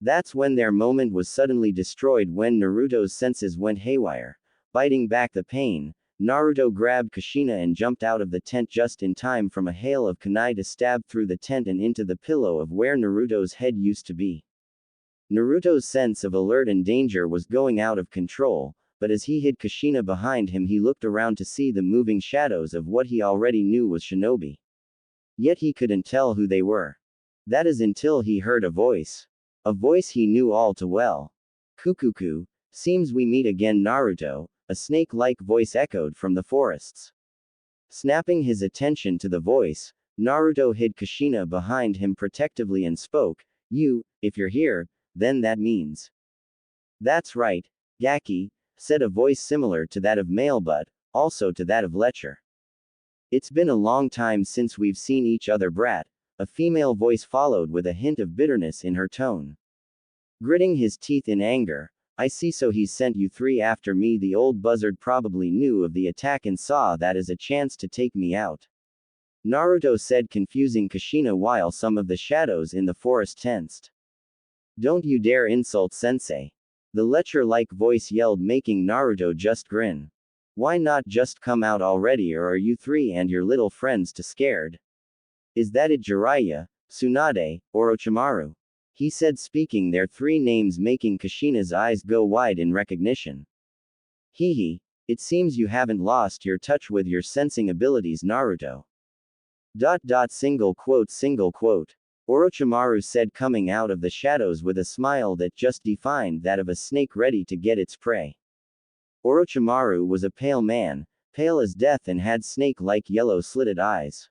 That's when their moment was suddenly destroyed when Naruto's senses went haywire. Biting back the pain, Naruto grabbed Kushina and jumped out of the tent just in time from a hail of kunai to stab through the tent and into the pillow of where Naruto's head used to be. Naruto's sense of alert and danger was going out of control, but as he hid Kushina behind him, he looked around to see the moving shadows of what he already knew was shinobi. Yet he couldn't tell who they were. That is until he heard a voice. A voice he knew all too well. Kukuku, seems we meet again Naruto, a snake-like voice echoed from the forests. Snapping his attention to the voice, Naruto hid Kushina behind him protectively and spoke, if you're here, then that means. That's right, Gaki, said a voice similar to that of male but, also to that of Lecher. It's been a long time since we've seen each other, brat, a female voice followed with a hint of bitterness in her tone. Gritting his teeth in anger, I see, so he's sent you three after me. The old buzzard probably knew of the attack and saw that as a chance to take me out. Naruto said, confusing Kushina while some of the shadows in the forest tensed. Don't you dare insult sensei. The Lecher-like voice yelled, making Naruto just grin. Why not just come out already, or are you three and your little friends too scared? Is that it, Jiraiya, Tsunade, Orochimaru? He said, speaking their three names, making Kushina's eyes go wide in recognition. Hee, it seems you haven't lost your touch with your sensing abilities, Naruto. Single quote. Orochimaru said, coming out of the shadows with a smile that just defined that of a snake ready to get its prey. Orochimaru was a pale man, pale as death, and had snake-like yellow slitted eyes.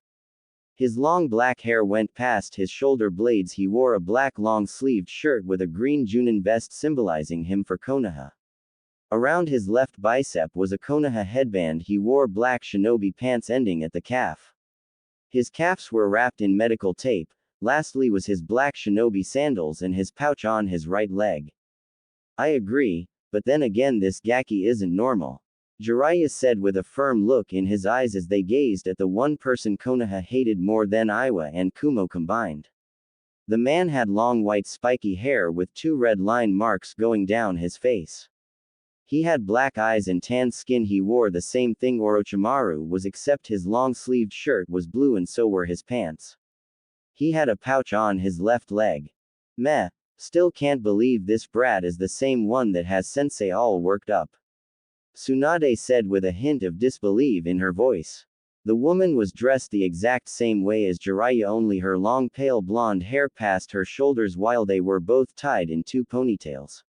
His long black hair went past his shoulder blades. He wore a black long-sleeved shirt with a green Junin vest symbolizing him for Konoha. Around his left bicep was a Konoha headband. He wore black shinobi pants ending at the calf. His calves were wrapped in medical tape. Lastly was his black shinobi sandals and his pouch on his right leg. I agree, but then again this Gaki isn't normal. Jiraiya said with a firm look in his eyes as they gazed at the one person Konoha hated more than Iwa and Kumo combined. The man had long white spiky hair with two red line marks going down his face. He had black eyes and tan skin. He wore the same thing Orochimaru was, except his long-sleeved shirt was blue and so were his pants. He had a pouch on his left leg. Meh, still can't believe this brat is the same one that has sensei all worked up. Tsunade said with a hint of disbelief in her voice. The woman was dressed the exact same way as Jiraiya, only her long pale blonde hair passed her shoulders while they were both tied in two ponytails.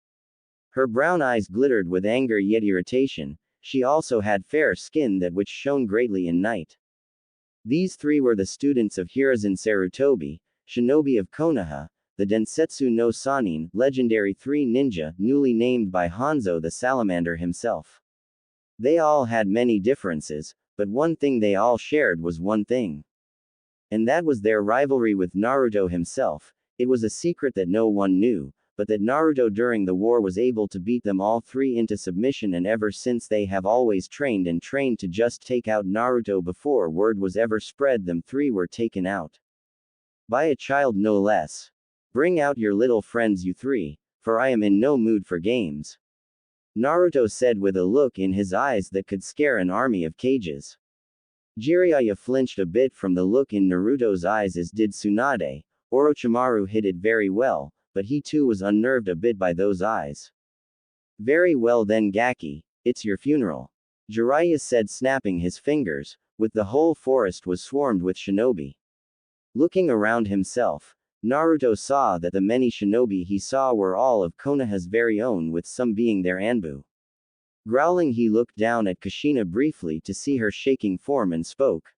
Her brown eyes glittered with anger yet irritation. She also had fair skin that which shone greatly in night. These three were the students of Hiruzen Sarutobi, shinobi of Konoha, the Densetsu no Sannin, legendary three ninja, newly named by Hanzo the Salamander himself. They all had many differences, but one thing they all shared was one thing. And that was their rivalry with Naruto himself. It was a secret that no one knew, but that Naruto during the war was able to beat them all three into submission, and ever since they have always trained to just take out Naruto before word was ever spread them three were taken out. By a child no less. Bring out your little friends, you three, for I am in no mood for games. Naruto said with a look in his eyes that could scare an army of cages. Jiraiya flinched a bit from the look in Naruto's eyes, as did Tsunade. Orochimaru hid it very well, but he too was unnerved a bit by those eyes. Very well then, Gaki, it's your funeral. Jiraiya said, snapping his fingers, with the whole forest was swarmed with shinobi. Looking around himself, Naruto saw that the many shinobi he saw were all of Konoha's very own, with some being their Anbu. Growling, he looked down at Kushina briefly to see her shaking form and spoke.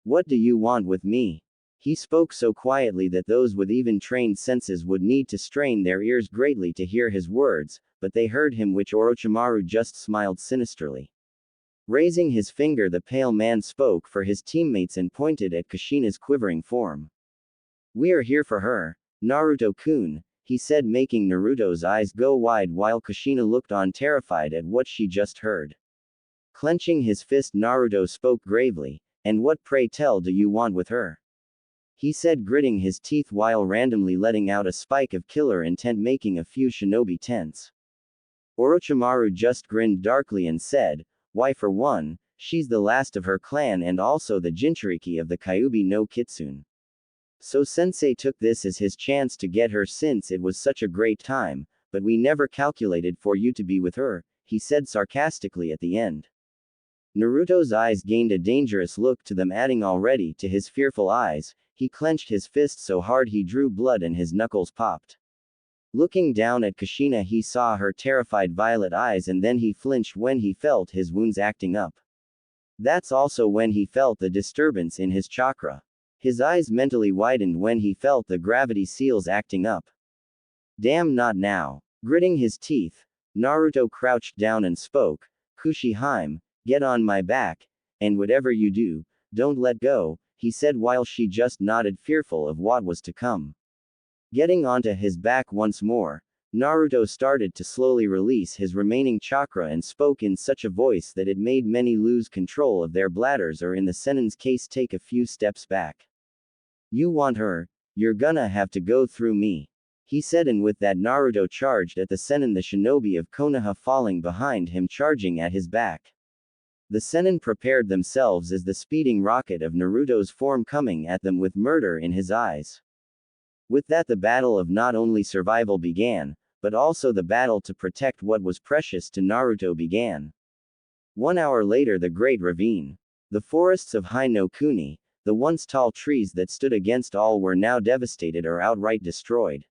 What do you want with me? He spoke so quietly that those with even trained senses would need to strain their ears greatly to hear his words, but they heard him, which Orochimaru just smiled sinisterly. Raising his finger, the pale man spoke for his teammates and pointed at Kushina's quivering form. We are here for her, Naruto-kun, he said, making Naruto's eyes go wide while Kushina looked on terrified at what she just heard. Clenching his fist, Naruto spoke gravely, and what, pray tell, do you want with her? He said, gritting his teeth while randomly letting out a spike of killer intent, making a few shinobi tense. Orochimaru just grinned darkly and said, why, for one, she's the last of her clan and also the Jinchuriki of the Kyuubi no Kitsune. So sensei took this as his chance to get her since it was such a great time, but we never calculated for you to be with her, he said sarcastically at the end. Naruto's eyes gained a dangerous look to them, adding already to his fearful eyes. He clenched his fist so hard he drew blood and his knuckles popped. Looking down at Kushina, he saw her terrified violet eyes, and then he flinched when he felt his wounds acting up. That's also when he felt the disturbance in his chakra. His eyes mentally widened when he felt the gravity seals acting up. Damn, not now. Gritting his teeth, Naruto crouched down and spoke, Kushihime, get on my back, and whatever you do, don't let go, he said while she just nodded, fearful of what was to come. Getting onto his back once more, Naruto started to slowly release his remaining chakra and spoke in such a voice that it made many lose control of their bladders, or in the Senin's case take a few steps back. You want her? You're gonna have to go through me, he said, and with that Naruto charged at the Senin, the shinobi of Konoha falling behind him, charging at his back. The Senin prepared themselves as the speeding rocket of Naruto's form coming at them with murder in his eyes. With that, the battle of not only survival began, but also the battle to protect what was precious to Naruto began. 1 hour later, the Great Ravine. The forests of Hai no Kuni, the once tall trees that stood against all, were now devastated or outright destroyed.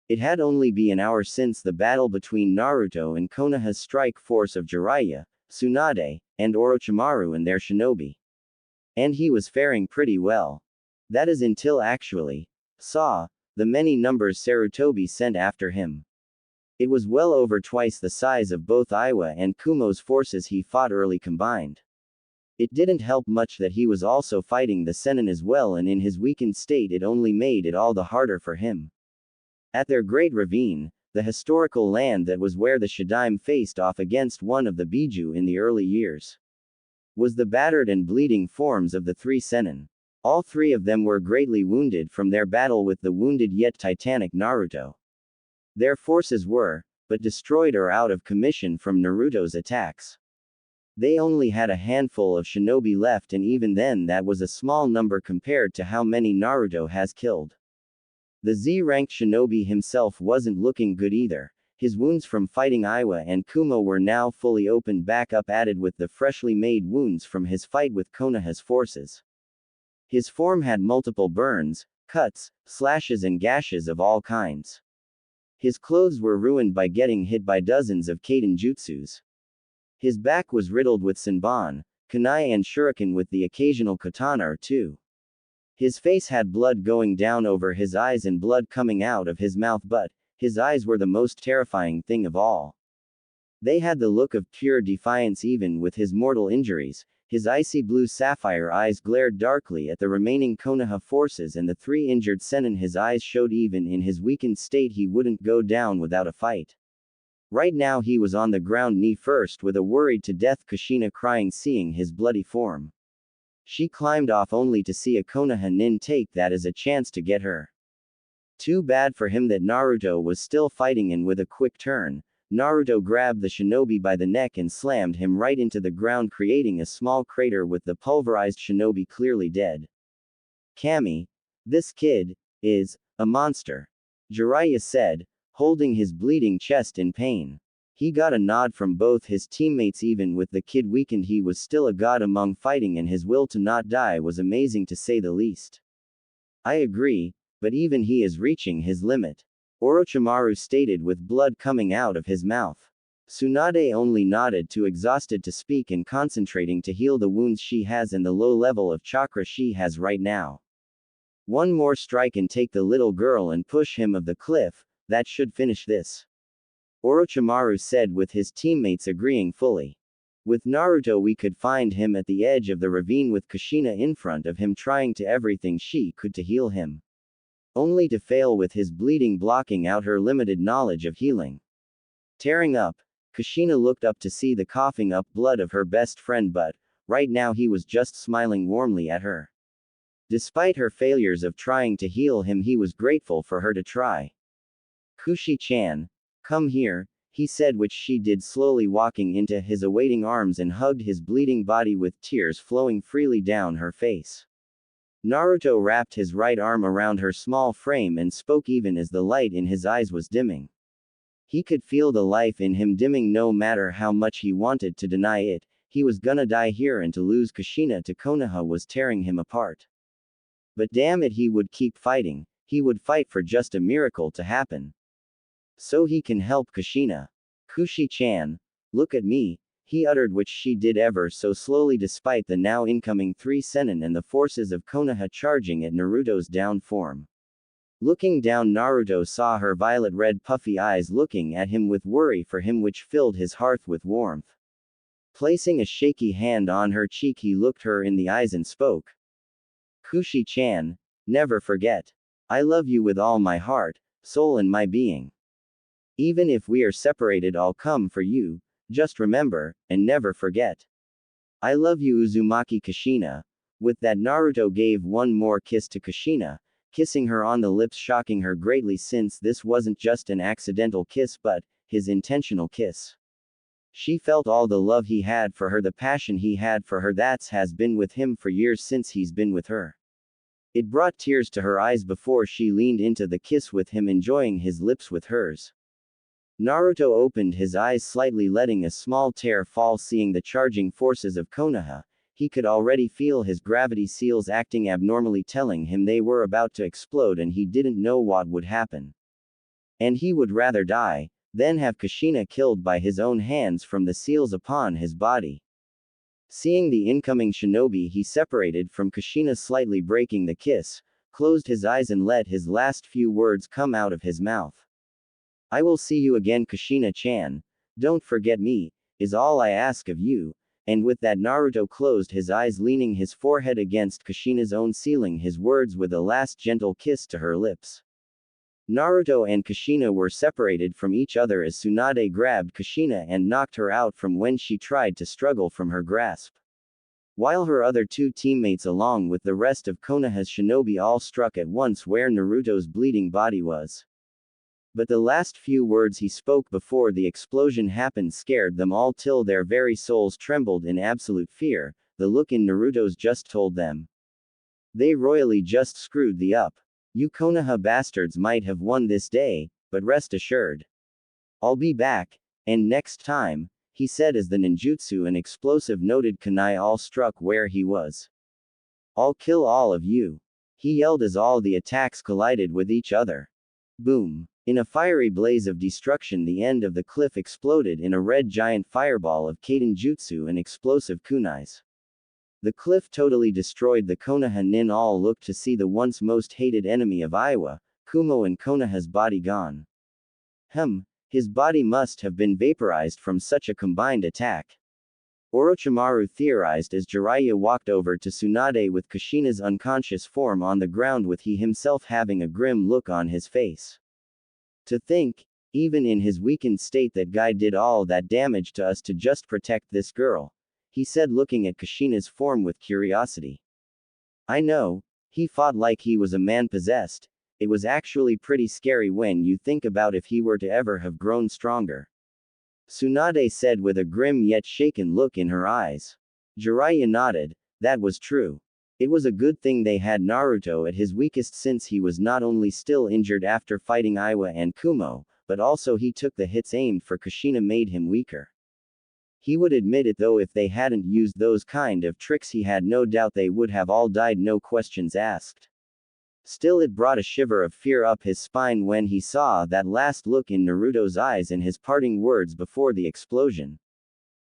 It had only been an hour since the battle between Naruto and Konoha's strike force of Jiraiya, Tsunade, and Orochimaru and their shinobi. And he was faring pretty well. That is until actually saw the many numbers Sarutobi sent after him. It was well over twice the size of both Iwa and Kumo's forces he fought early combined. It didn't help much that he was also fighting the Senin as well, and in his weakened state it only made it all the harder for him. At their Great Ravine, the historical land that was where the Shadaime faced off against one of the Biju in the early years, was the battered and bleeding forms of the 3 Senin. All 3 of them were greatly wounded from their battle with the wounded yet titanic Naruto. Their forces were, but destroyed or out of commission from Naruto's attacks. They only had a handful of shinobi left, and even then that was a small number compared to how many Naruto has killed. The Z-ranked shinobi himself wasn't looking good either. His wounds from fighting Iwa and Kumo were now fully opened back up, added with the freshly made wounds from his fight with Konoha's forces. His form had multiple burns, cuts, slashes and gashes of all kinds. His clothes were ruined by getting hit by dozens of Kaden jutsus. His back was riddled with Senbon, kunai and shuriken with the occasional katana or two. His face had blood going down over his eyes and blood coming out of his mouth, but his eyes were the most terrifying thing of all. They had the look of pure defiance even with his mortal injuries. His icy blue sapphire eyes glared darkly at the remaining Konoha forces and the 3 injured Senin. His eyes showed even in his weakened state he wouldn't go down without a fight. Right now he was on the ground, knee first, with a worried to death Kushina crying seeing his bloody form. She climbed off only to see a Konoha nin take that as a chance to get her. Too bad for him that Naruto was still fighting, and with a quick turn, Naruto grabbed the shinobi by the neck and slammed him right into the ground, creating a small crater with the pulverized shinobi clearly dead. Kami, this kid is a monster, Jiraiya said, holding his bleeding chest in pain. He got a nod from both his teammates. Even with the kid weakened, he was still a god among fighting, and his will to not die was amazing to say the least. I agree, but even he is reaching his limit, Orochimaru stated with blood coming out of his mouth. Tsunade only nodded, too exhausted to speak and concentrating to heal the wounds she has and the low level of chakra she has right now. One more strike and take the little girl and push him off the cliff, that should finish this, Orochimaru said with his teammates agreeing fully. With Naruto we could find him at the edge of the ravine with Kushina in front of him trying to everything she could to heal him, only to fail with his bleeding blocking out her limited knowledge of healing. Tearing up, Kushina looked up to see the coughing up blood of her best friend, but right now he was just smiling warmly at her. Despite her failures of trying to heal him, he was grateful for her to try. Kushi-chan, come here, he said, which she did, slowly walking into his awaiting arms and hugged his bleeding body with tears flowing freely down her face. Naruto wrapped his right arm around her small frame and spoke even as the light in his eyes was dimming. He could feel the life in him dimming no matter how much he wanted to deny it. he was gonna die here, and to lose Kushina to Konoha was tearing him apart. But damn it, he would keep fighting. He would fight for just a miracle to happen. So he can help Kushina. Kushi-chan, look at me, he uttered, which she did ever so slowly despite the now incoming 3 Sennin and the forces of Konoha charging at Naruto's down form. Looking down, Naruto saw her violet-red puffy eyes looking at him with worry for him, which filled his heart with warmth. Placing a shaky hand on her cheek, he looked her in the eyes and spoke. Kushi-chan, never forget. I love you with all my heart, soul and my being. Even if we are separated, I'll come for you. Just remember, and never forget. I love you, Uzumaki Kushina. With that, Naruto gave one more kiss to Kushina, kissing her on the lips, shocking her greatly, since this wasn't just an accidental kiss but his intentional kiss. She felt all the love he had for her, the passion he had for her that has been with him for years since he's been with her. It brought tears to her eyes before she leaned into the kiss with him, enjoying his lips with hers. Naruto opened his eyes slightly, letting a small tear fall. Seeing the charging forces of Konoha, he could already feel his gravity seals acting abnormally, telling him they were about to explode, and he didn't know what would happen. And he would rather die than have Kushina killed by his own hands from the seals upon his body. Seeing the incoming shinobi, he separated from Kushina, slightly breaking the kiss, closed his eyes and let his last few words come out of his mouth. I will see you again, Kushina-chan. Don't forget me, is all I ask of you. And with that, Naruto closed his eyes, leaning his forehead against Kushina's own, sealing his words with a last gentle kiss to her lips. Naruto and Kushina were separated from each other as Tsunade grabbed Kushina and knocked her out from when she tried to struggle from her grasp. While her other 2 teammates along with the rest of Konoha's shinobi all struck at once where Naruto's bleeding body was. But the last few words he spoke before the explosion happened scared them all till their very souls trembled in absolute fear. The look in Naruto's just told them. They royally just screwed the up. You Konoha bastards might have won this day, but rest assured. I'll be back, and next time, he said as the ninjutsu and explosive noted kunai all struck where he was. I'll kill all of you. He yelled as all the attacks collided with each other. Boom. In a fiery blaze of destruction, the end of the cliff exploded in a red giant fireball of Kaden Jutsu and explosive kunais. The cliff totally destroyed. The Konoha nin all looked to see the once most hated enemy of Iwa, Kumo, and Konoha's body gone. His body must have been vaporized from such a combined attack. Orochimaru theorized as Jiraiya walked over to Tsunade with Kushina's unconscious form on the ground, with he himself having a grim look on his face. To think, even in his weakened state, that guy did all that damage to us to just protect this girl, he said, looking at Kushina's form with curiosity. I know, he fought like he was a man possessed. It was actually pretty scary when you think about if he were to ever have grown stronger. Tsunade said with a grim yet shaken look in her eyes. Jiraiya nodded. That was true. It was a good thing they had Naruto at his weakest, since he was not only still injured after fighting Iwa and Kumo, but also he took the hits aimed for Kushina made him weaker. He would admit it though, if they hadn't used those kind of tricks he had no doubt they would have all died, no questions asked. Still, it brought a shiver of fear up his spine when he saw that last look in Naruto's eyes and his parting words before the explosion.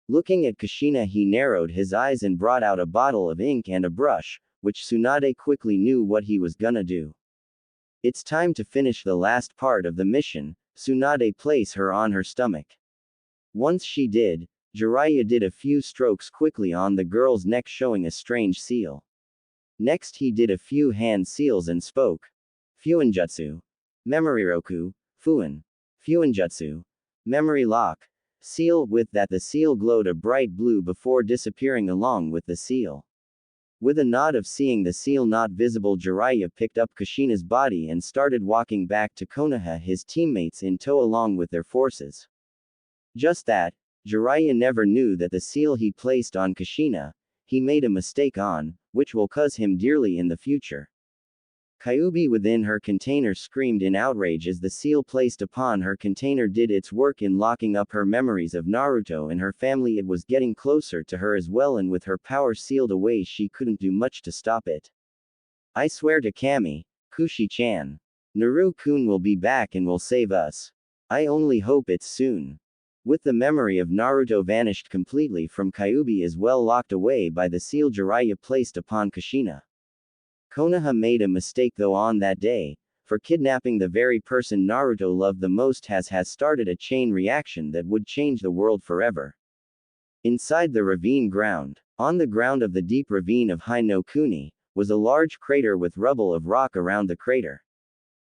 Looking at Kushina, he narrowed his eyes and brought out a bottle of ink and a brush, which Tsunade quickly knew what he was gonna do. It's time to finish the last part of the mission. Tsunade place her on her stomach. Once she did, Jiraiya did a few strokes quickly on the girl's neck, showing a strange seal. Next he did a few hand seals and spoke. Fuinjutsu. Memoriroku. Fuin. Fuinjutsu. Memory lock. Seal. With that, the seal glowed a bright blue before disappearing along with the seal. With a nod of seeing the seal not visible, Jiraiya picked up Kushina's body and started walking back to Konoha, his teammates in tow along with their forces. Just that, Jiraiya never knew that the seal he placed on Kushina, he made a mistake on, which will cause him dearly in the future. Kyuubi within her container screamed in outrage as the seal placed upon her container did its work in locking up her memories of Naruto and her family. It was getting closer to her as well, and with her power sealed away she couldn't do much to stop it. I swear to Kami, Kushi-chan. Naru-kun will be back and will save us. I only hope it's soon. With the memory of Naruto vanished completely from Kyuubi as well, locked away by the seal Jiraiya placed upon Kushina. Konoha made a mistake though on that day, for kidnapping the very person Naruto loved the most has started a chain reaction that would change the world forever. Inside the ravine ground, on the ground of the deep ravine of Hai no Kuni, was a large crater with rubble of rock around the crater.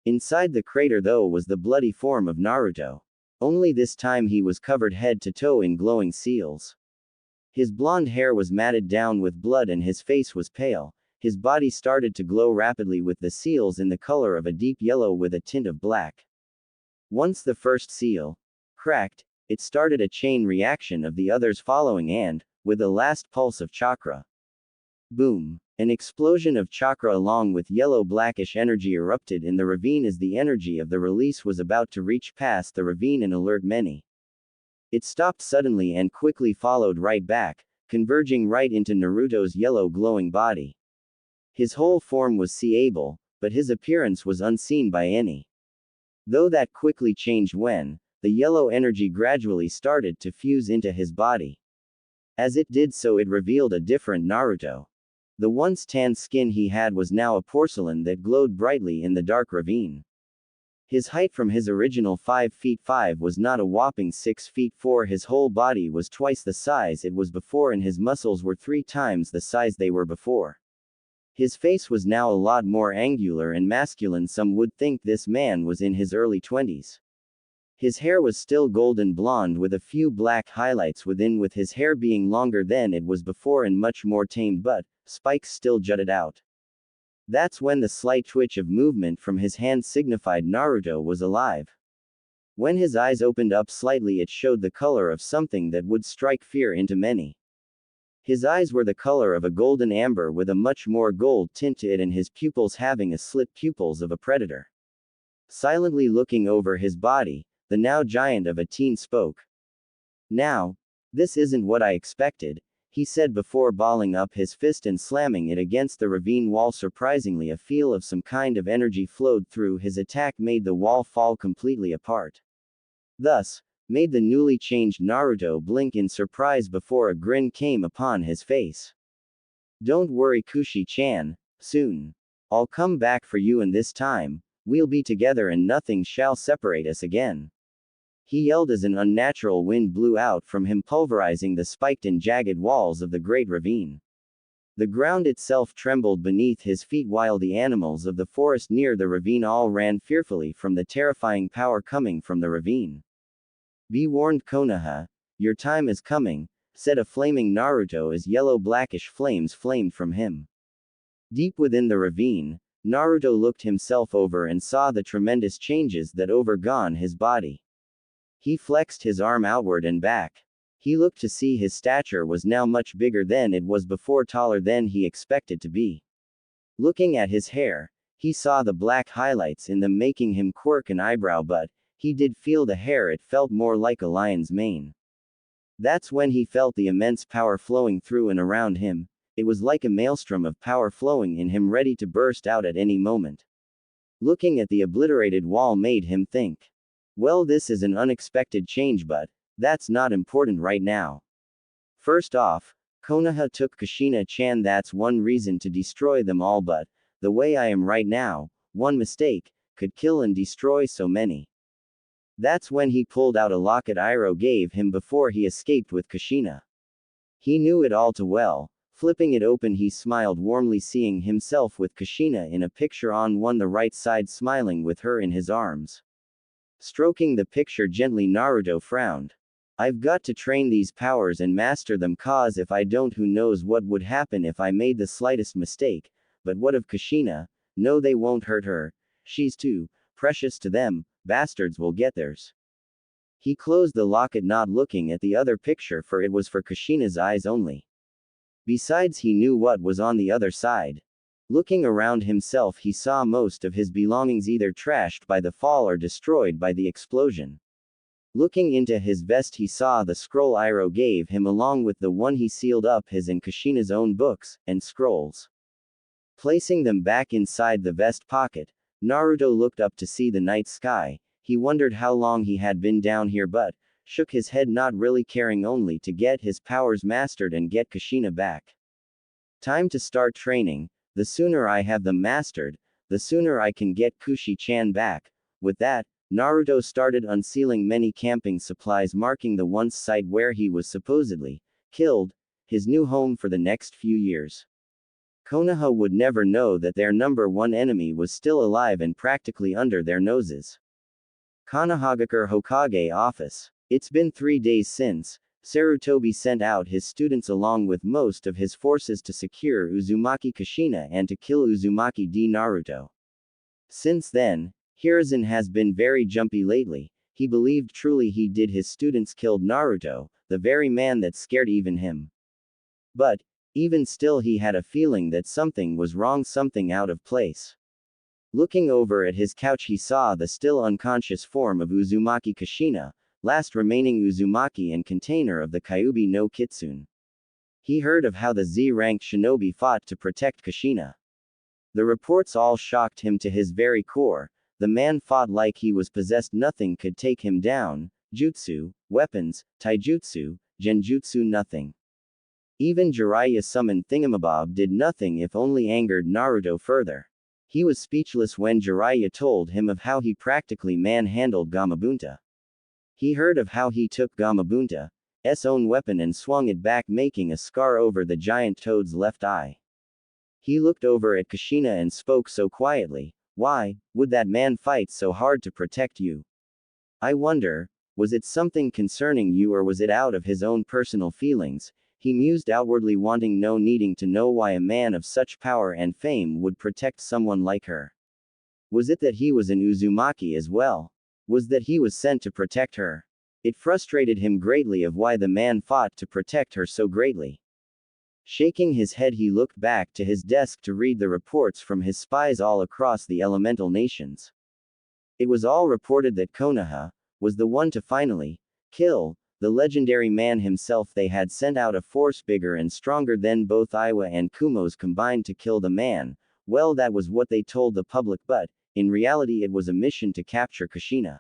Inside the crater though was the bloody form of Naruto. Only this time he was covered head to toe in glowing seals. His blonde hair was matted down with blood and his face was pale. His body started to glow rapidly with the seals in the color of a deep yellow with a tint of black. Once the first seal cracked, it started a chain reaction of the others following and, with the last pulse of chakra. Boom! An explosion of chakra along with yellow-blackish energy erupted in the ravine as the energy of the release was about to reach past the ravine and alert many. It stopped suddenly and quickly followed right back, converging right into Naruto's yellow glowing body. His whole form was seeable, but his appearance was unseen by any. Though that quickly changed when the yellow energy gradually started to fuse into his body. As it did so, it revealed a different Naruto. The once tan skin he had was now a porcelain that glowed brightly in the dark ravine. His height from his original 5 feet 5 was not a whopping 6 feet 4. His whole body was twice the size it was before and his muscles were 3 times the size they were before. His face was now a lot more angular and masculine. Some would think this man was in his early 20s. His hair was still golden blonde with a few black highlights within, with his hair being longer than it was before and much more tamed, but spikes still jutted out. That's when the slight twitch of movement from his hand signified Naruto was alive. When his eyes opened up slightly, it showed the color of something that would strike fear into many. His eyes were the color of a golden amber with a much more gold tint to it, and his pupils having a slit pupils of a predator. Silently looking over his body, the now giant of a teen spoke. Now, this isn't what I expected, he said before balling up his fist and slamming it against the ravine wall. Surprisingly, a feel of some kind of energy flowed through his attack, made the wall fall completely apart. Thus, made the newly changed Naruto blink in surprise before a grin came upon his face. Don't worry, Kushi-chan, soon. I'll come back for you, and this time, we'll be together and nothing shall separate us again. He yelled as an unnatural wind blew out from him, pulverizing the spiked and jagged walls of the great ravine. The ground itself trembled beneath his feet while the animals of the forest near the ravine all ran fearfully from the terrifying power coming from the ravine. Be warned, Konoha, your time is coming, said a flaming Naruto as yellow-blackish flames flamed from him. Deep within the ravine, Naruto looked himself over and saw the tremendous changes that overgone his body. He flexed his arm outward and back. He looked to see his stature was now much bigger than it was before, taller than he expected to be. Looking at his hair, he saw the black highlights in them making him quirk an eyebrow, but he did feel the hair, it felt more like a lion's mane. That's when he felt the immense power flowing through and around him. It was like a maelstrom of power flowing in him, ready to burst out at any moment. Looking at the obliterated wall made him think. Well, this is an unexpected change, but that's not important right now. First off, Konoha took Kushina-chan, that's one reason to destroy them all, but the way I am right now, one mistake could kill and destroy so many. That's when he pulled out a locket Iroh gave him before he escaped with Kushina. He knew it all too well. Flipping it open, he smiled warmly, seeing himself with Kushina in a picture on the right side, smiling with her in his arms. Stroking the picture gently, Naruto frowned. I've got to train these powers and master them, cause if I don't, who knows what would happen if I made the slightest mistake. But what of Kushina? No, they won't hurt her. She's too precious to them. Bastards will get theirs. He closed the locket, not looking at the other picture, for it was for Kushina's eyes only. Besides, he knew what was on the other side. Looking around himself, he saw most of his belongings either trashed by the fall or destroyed by the explosion. Looking into his vest, he saw the scroll Iroh gave him along with the one he sealed up his and Kushina's own books and scrolls. Placing them back inside the vest pocket, Naruto looked up to see the night sky. He wondered how long he had been down here but shook his head, not really caring, only to get his powers mastered and get Kushina back. Time to start training. The sooner I have them mastered, the sooner I can get Kushi-chan back. With that, Naruto started unsealing many camping supplies, marking the once site where he was supposedly killed, his new home for the next few years. Konoha would never know that their number one enemy was still alive and practically under their noses. Konohagakure Hokage office. It's been 3 days since Sarutobi sent out his students along with most of his forces to secure Uzumaki Kushina and to kill Uzumaki D. Naruto. Since then, Hiruzen has been very jumpy lately. He believed truly he did his students killed Naruto, the very man that scared even him. But, even still, he had a feeling that something was wrong, something out of place. Looking over at his couch, he saw the still unconscious form of Uzumaki Kushina, last remaining Uzumaki and container of the Kyuubi no Kitsune. He heard of how the Z-ranked shinobi fought to protect Kushina. The reports all shocked him to his very core. The man fought like he was possessed, nothing could take him down. Jutsu, weapons, taijutsu, genjutsu, nothing. Even Jiraiya summoned thingamabob did nothing, if only angered Naruto further. He was speechless when Jiraiya told him of how he practically manhandled Gamabunta. He heard of how he took Gamabunta's own weapon and swung it back, making a scar over the giant toad's left eye. He looked over at Kushina and spoke so quietly, "Why would that man fight so hard to protect you? I wonder, was it something concerning you, or was it out of his own personal feelings?" He mused outwardly, needing to know why a man of such power and fame would protect someone like her. Was it that he was an Uzumaki as well? Was that he was sent to protect her? It frustrated him greatly of why the man fought to protect her so greatly. Shaking his head, he looked back to his desk to read the reports from his spies all across the elemental nations. It was all reported that Konoha was the one to finally kill the legendary man himself. They had sent out a force bigger and stronger than both Iwa and Kumo's combined to kill the man. Well, that was what they told the public, but in reality it was a mission to capture Kushina.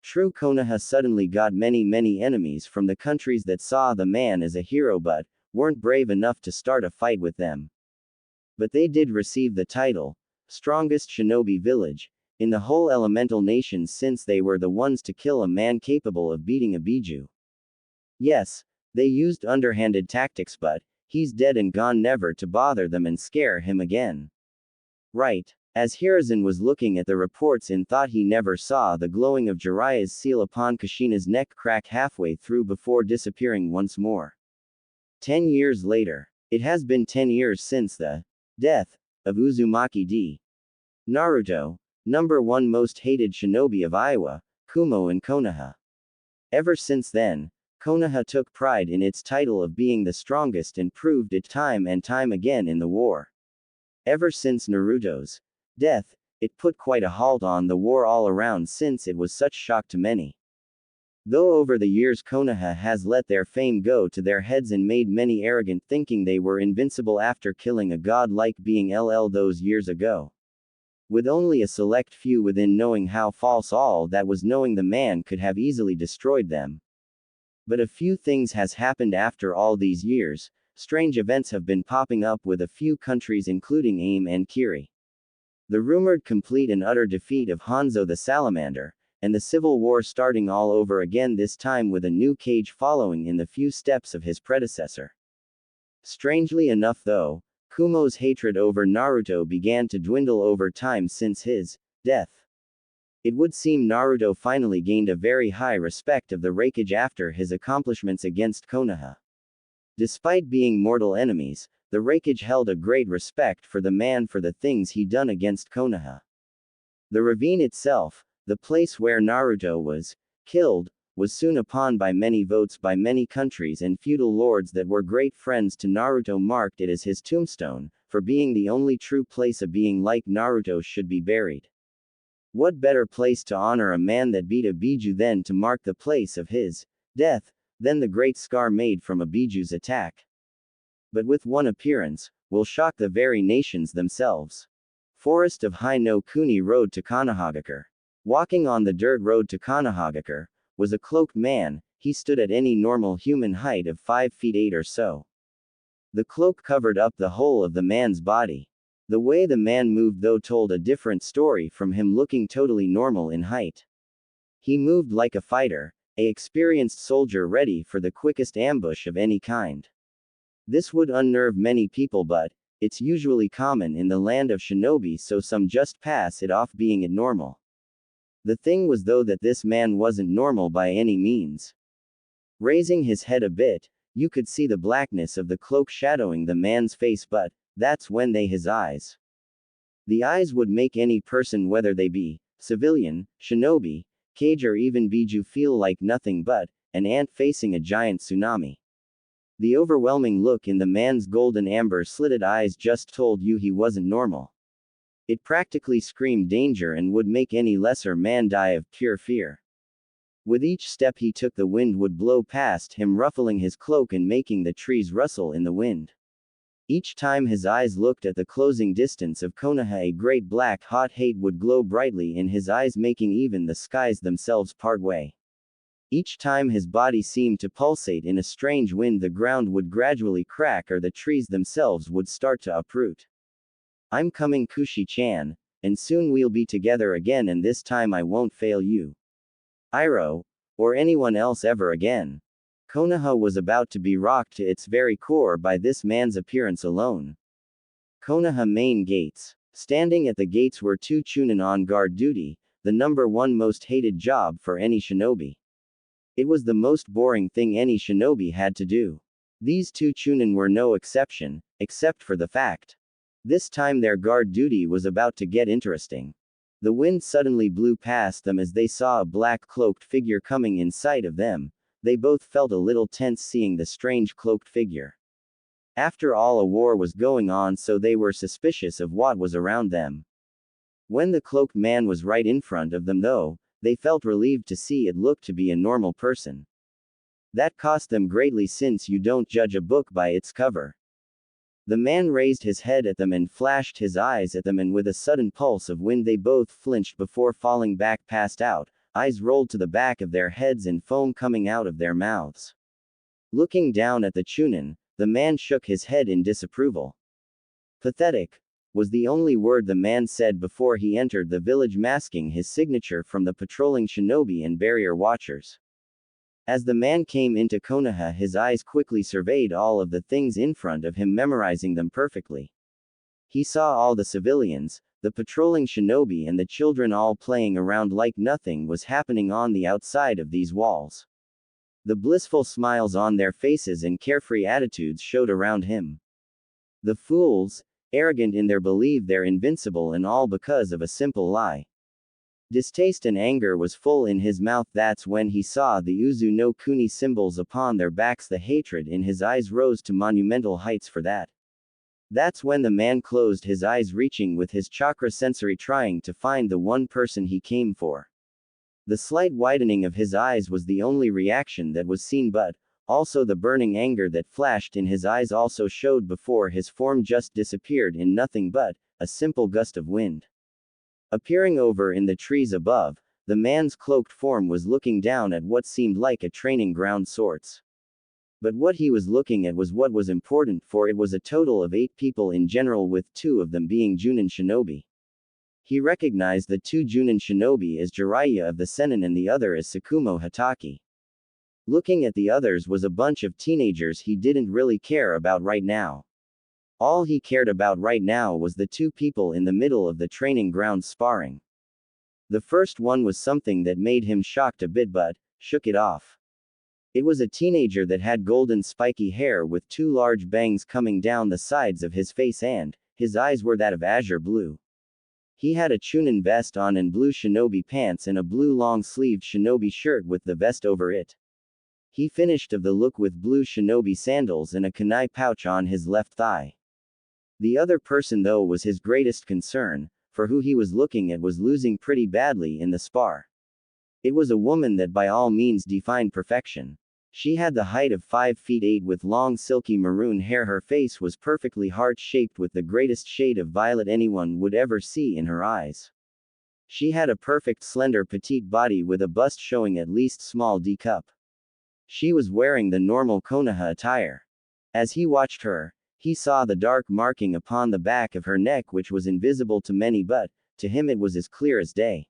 True, Konoha suddenly got many enemies from the countries that saw the man as a hero but weren't brave enough to start a fight with them. But they did receive the title, strongest shinobi village in the whole elemental nations, since they were the ones to kill a man capable of beating a Biju. Yes, they used underhanded tactics, but he's dead and gone, never to bother them and scare him again. Right. As Hiruzen was looking at the reports in thought, he never saw the glowing of Jiraiya's seal upon Kushina's neck crack halfway through before disappearing once more. 10 years later. It has been 10 years since the death of Uzumaki D. Naruto, number one most hated shinobi of Iowa, Kumo and Konoha. Ever since then, Konoha took pride in its title of being the strongest and proved it time and time again in the war. Ever since Naruto's death, it put quite a halt on the war all around, since it was such shock to many. Though over the years Konoha has let their fame go to their heads and made many arrogant, thinking they were invincible after killing a god-like being those years ago. With only a select few within knowing how false all that was, knowing the man could have easily destroyed them. But a few things has happened after all these years. Strange events have been popping up with a few countries, including AIM and Kiri. The rumored complete and utter defeat of Hanzo the Salamander, and the civil war starting all over again, this time with a new Kage following in the few steps of his predecessor. Strangely enough though, Kumo's hatred over Naruto began to dwindle over time since his death. It would seem Naruto finally gained a very high respect of the Raikage after his accomplishments against Konoha. Despite being mortal enemies, the Raikage held a great respect for the man for the things he done against Konoha. The ravine itself, the place where Naruto was killed, was soon upon by many votes by many countries and feudal lords that were great friends to Naruto, marked it as his tombstone, for being the only true place a being like Naruto should be buried. What better place to honor a man that beat a Biju than to mark the place of his death, than the great scar made from a Biju's attack? But with one appearance, will shock the very nations themselves. Forest of High no Kuni road to Konohagakure. Walking on the dirt road to Konohagakure, was a cloaked man. He stood at any normal human height of 5 feet 8 or so. The cloak covered up the whole of the man's body. The way the man moved though told a different story from him looking totally normal in height. He moved like a fighter, a experienced soldier ready for the quickest ambush of any kind. This would unnerve many people, but it's usually common in the land of shinobi, so some just pass it off being it normal. The thing was though that this man wasn't normal by any means. Raising his head a bit, you could see the blackness of the cloak shadowing the man's face, but that's when his eyes. The eyes would make any person, whether they be civilian, shinobi, kage or even Biju, feel like nothing but an ant facing a giant tsunami. The overwhelming look in the man's golden amber slitted eyes just told you he wasn't normal. It practically screamed danger and would make any lesser man die of pure fear. With each step he took, the wind would blow past him, ruffling his cloak and making the trees rustle in the wind. Each time his eyes looked at the closing distance of Konoha, a great black hot hate would glow brightly in his eyes, making even the skies themselves part way. Each time his body seemed to pulsate in a strange wind, the ground would gradually crack or the trees themselves would start to uproot. I'm coming, Kushi-chan, and soon we'll be together again, and this time I won't fail you, Iroh, or anyone else ever again. Konoha was about to be rocked to its very core by this man's appearance alone. Konoha main gates. Standing at the gates were 2 chunin on guard duty, the #1 most hated job for any shinobi. It was the most boring thing any shinobi had to do. These 2 chunin were no exception, except for the fact this time their guard duty was about to get interesting. The wind suddenly blew past them as they saw a black cloaked figure coming in sight of them. They both felt a little tense seeing the strange cloaked figure. After all, a war was going on, so they were suspicious of what was around them. When the cloaked man was right in front of them though, they felt relieved to see it looked to be a normal person. That cost them greatly, since you don't judge a book by its cover. The man raised his head at them and flashed his eyes at them, and with a sudden pulse of wind they both flinched before falling back, passed out. Eyes rolled to the back of their heads and foam coming out of their mouths. Looking down at the chunin, the man shook his head in disapproval. Pathetic was the only word the man said before he entered the village, masking his signature from the patrolling shinobi and barrier watchers. As the man came into Konoha, his eyes quickly surveyed all of the things in front of him, memorizing them perfectly. He saw all the civilians, the patrolling shinobi and the children all playing around like nothing was happening on the outside of these walls. The blissful smiles on their faces and carefree attitudes showed around him. The fools, arrogant in their belief they're invincible, and all because of a simple lie. Distaste and anger was full in his mouth. That's when he saw the Uzu no Kuni symbols upon their backs. The hatred in his eyes rose to monumental heights for that. That's when the man closed his eyes, reaching with his chakra sensory, trying to find the one person he came for. The slight widening of his eyes was the only reaction that was seen, but also the burning anger that flashed in his eyes also showed before his form just disappeared in nothing but a simple gust of wind. Appearing over in the trees above, the man's cloaked form was looking down at what seemed like a training ground sorts. But what he was looking at was what was important, for it was a total of 8 people in general, with 2 of them being Junin shinobi. He recognized the 2 Junin shinobi as Jiraiya of the Sennin and the other as Tsukumo Hatake. Looking at the others was a bunch of teenagers he didn't really care about right now. All he cared about right now was the 2 people in the middle of the training ground sparring. The first one was something that made him shocked a bit, but shook it off. It was a teenager that had golden spiky hair with 2 large bangs coming down the sides of his face, and his eyes were that of azure blue. He had a chunin vest on and blue shinobi pants and a blue long-sleeved shinobi shirt with the vest over it. He finished of the look with blue shinobi sandals and a kunai pouch on his left thigh. The other person though was his greatest concern, for who he was looking at was losing pretty badly in the spar. It was a woman that by all means defined perfection. She had the height of 5 feet 8 with long silky maroon hair. Her face was perfectly heart-shaped with the greatest shade of violet anyone would ever see in her eyes. She had a perfect slender petite body with a bust showing at least small D cup. She was wearing the normal Konoha attire. As he watched her, he saw the dark marking upon the back of her neck which was invisible to many but, to him it was as clear as day.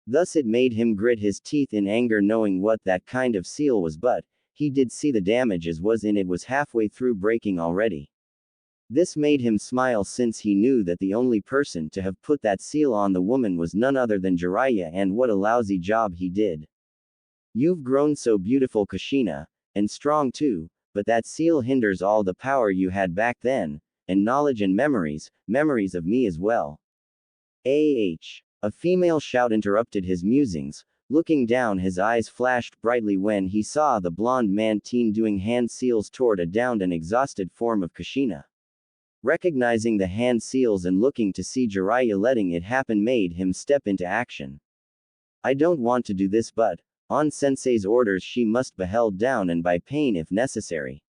Thus it made him grit his teeth in anger knowing what that kind of seal was but, he did see the damage as was in it was halfway through breaking already. This made him smile since he knew that the only person to have put that seal on the woman was none other than Jiraiya and what a lousy job he did. You've grown so beautiful Kushina, and strong too, but that seal hinders all the power you had back then, and knowledge and memories of me as well. A female shout interrupted his musings. Looking down his eyes flashed brightly when he saw the blonde man-teen doing hand seals toward a downed and exhausted form of Kushina. Recognizing the hand seals and looking to see Jiraiya letting it happen made him step into action. I don't want to do this but, on sensei's orders she must be held down and by pain if necessary.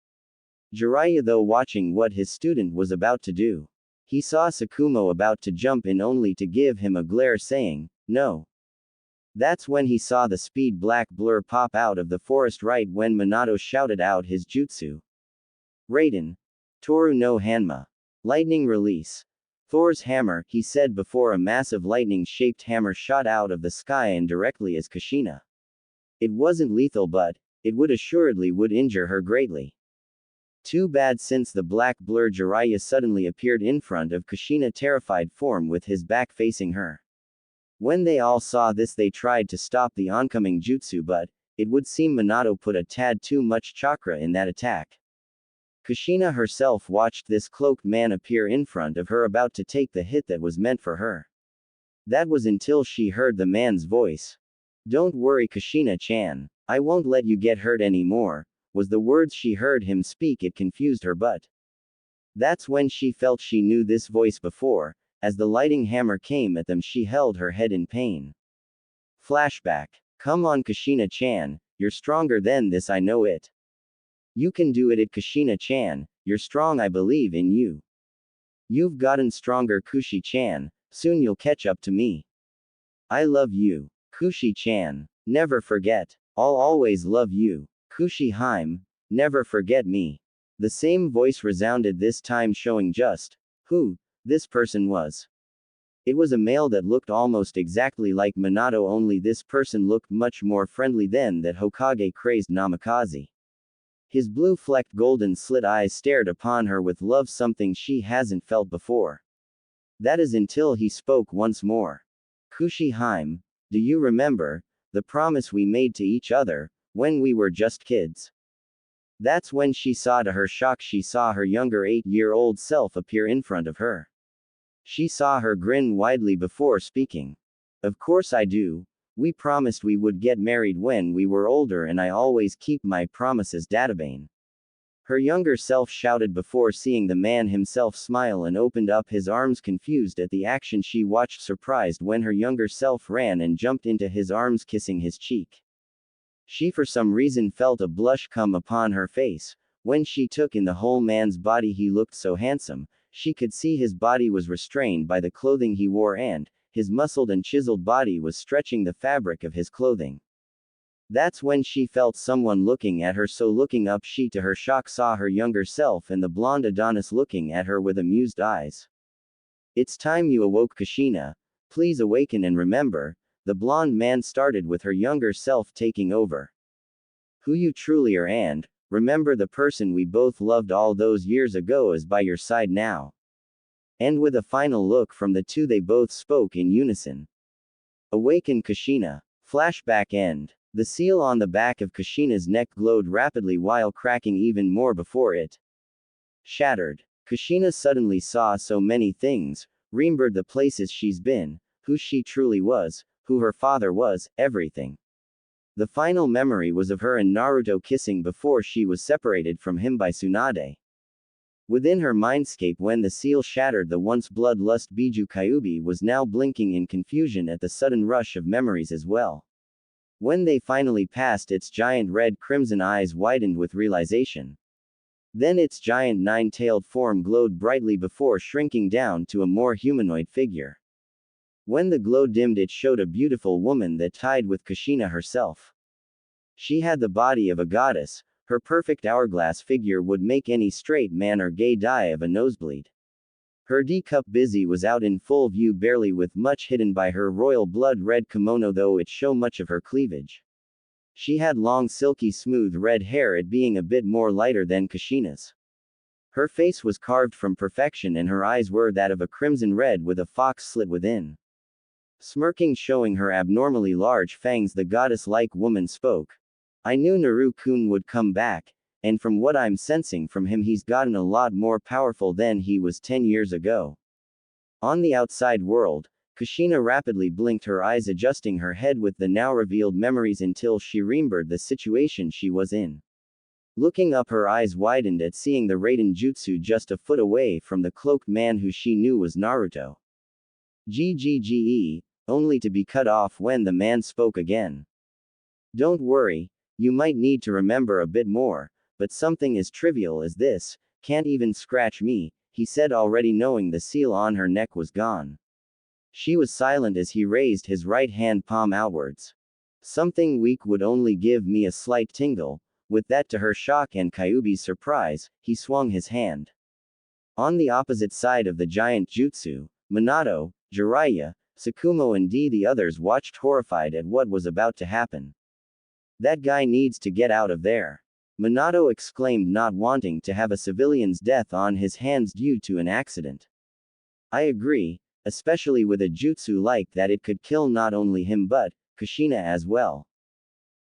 Jiraiya though watching what his student was about to do. He saw Sakumo about to jump in only to give him a glare saying, no. That's when he saw the speed black blur pop out of the forest right when Minato shouted out his jutsu. Raiden. Toru no Hanma. Lightning release. Thor's hammer, he said before a massive lightning-shaped hammer shot out of the sky and directly as Kushina. It wasn't lethal but, it would assuredly would injure her greatly. Too bad since the black blur Jiraiya suddenly appeared in front of Kushina terrified form with his back facing her. When they all saw this they tried to stop the oncoming jutsu but, it would seem Minato put a tad too much chakra in that attack. Kushina herself watched this cloaked man appear in front of her about to take the hit that was meant for her. That was until she heard the man's voice. Don't worry Kushina-chan, I won't let you get hurt anymore, was the words she heard him speak. It confused her but. That's when she felt she knew this voice before, as the lighting hammer came at them she held her head in pain. Flashback. Come on Kushina-chan, you're stronger than this I know it. You can do it Kushina-chan, you're strong I believe in you. You've gotten stronger Kushi-chan, soon you'll catch up to me. I love you. Kushi-chan. Never forget. I'll always love you. Kushi-hime. Never forget me. The same voice resounded this time showing just who this person was. It was a male that looked almost exactly like Minato only this person looked much more friendly than that Hokage-crazed Namikaze. His blue-flecked golden slit eyes stared upon her with love something she hasn't felt before. That is until he spoke once more. Kushi-hime, do you remember the promise we made to each other when we were just kids? That's when she saw to her shock she saw her younger 8-year-old self appear in front of her. She saw her grin widely before speaking. Of course I do. We promised we would get married when we were older and I always keep my promises Databane. Her younger self shouted before seeing the man himself smile and opened up his arms confused at the action she watched surprised when her younger self ran and jumped into his arms kissing his cheek. She for some reason felt a blush come upon her face. When she took in the whole man's body he looked so handsome, she could see his body was restrained by the clothing he wore and, his muscled and chiseled body was stretching the fabric of his clothing. That's when she felt someone looking at her so looking up she to her shock saw her younger self and the blonde Adonis looking at her with amused eyes. It's time you awoke Kushina, please awaken and remember, the blonde man started with her younger self taking over. Who you truly are and, remember the person we both loved all those years ago is by your side now. And with a final look from the two they both spoke in unison. Awaken Kushina. Flashback end. The seal on the back of Kushina's neck glowed rapidly while cracking even more before it shattered. Kushina suddenly saw so many things, remembered the places she's been, who she truly was, who her father was, everything. The final memory was of her and Naruto kissing before she was separated from him by Tsunade. Within her mindscape when the seal shattered, the once bloodlust Biju Kyuubi was now blinking in confusion at the sudden rush of memories as well. When they finally passed, its giant red-crimson eyes widened with realization. Then its giant nine-tailed form glowed brightly before shrinking down to a more humanoid figure. When the glow dimmed, it showed a beautiful woman that tied with Kushina herself. She had the body of a goddess. Her perfect hourglass figure would make any straight man or gay die of a nosebleed. Her D-cup busy was out in full view, barely with much hidden by her royal blood-red kimono, though it showed much of her cleavage. She had long silky smooth red hair, it being a bit more lighter than Kushina's. Her face was carved from perfection and her eyes were that of a crimson red with a fox slit within. Smirking, showing her abnormally large fangs, the goddess-like woman spoke. I knew Naruto-kun would come back, and from what I'm sensing from him, he's gotten a lot more powerful than he was 10 years ago. On the outside world, Kushina rapidly blinked her eyes, adjusting her head with the now revealed memories until she remembered the situation she was in. Looking up, her eyes widened at seeing the Raiden Jutsu just a foot away from the cloaked man who she knew was Naruto. GGGE, only to be cut off when the man spoke again. Don't worry. You might need to remember a bit more, but something as trivial as this can't even scratch me, he said, already knowing the seal on her neck was gone. She was silent as he raised his right hand palm outwards. Something weak would only give me a slight tingle. With that, to her shock and Kyuubi's surprise, he swung his hand. On the opposite side of the giant jutsu, Minato, Jiraiya, Tsukumo and the others watched horrified at what was about to happen. That guy needs to get out of there. Minato exclaimed, not wanting to have a civilian's death on his hands due to an accident. I agree, especially with a jutsu like that, it could kill not only him but Kushina as well.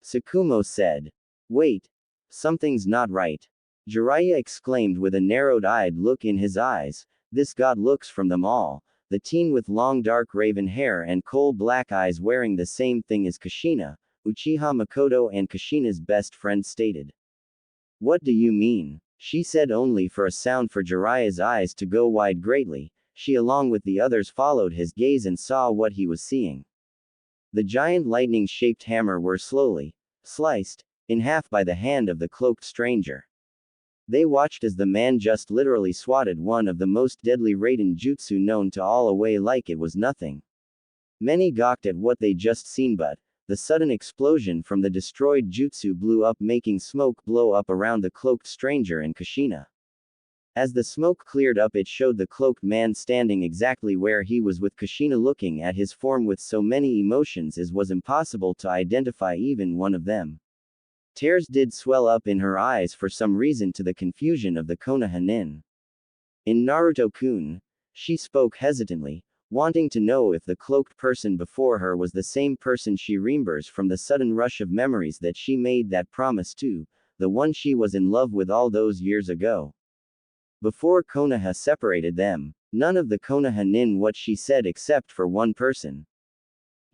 Tsukumo said. Wait. Something's not right. Jiraiya exclaimed with a narrowed-eyed look in his eyes. This god looks from them all. The teen with long dark raven hair and coal-black eyes wearing the same thing as Kushina, Uchiha Makoto and Kushina's best friend, stated. What do you mean? She said, only for a sound for Jiraiya's eyes to go wide greatly. She along with the others followed his gaze and saw what he was seeing. The giant lightning-shaped hammer were slowly sliced in half by the hand of the cloaked stranger. They watched as the man just literally swatted one of the most deadly Raiden jutsu known to all away like it was nothing. Many gawked at what they just seen, but the sudden explosion from the destroyed jutsu blew up, making smoke blow up around the cloaked stranger and Kushina. As the smoke cleared up, it showed the cloaked man standing exactly where he was, with Kushina looking at his form with so many emotions as was impossible to identify even one of them. Tears did swell up in her eyes for some reason, to the confusion of the Konoha nin. In Naruto-kun, she spoke hesitantly, wanting to know if the cloaked person before her was the same person she remembers from the sudden rush of memories that she made that promise to, the one she was in love with all those years ago. Before Konoha separated them, none of the Konoha knew what she said except for one person.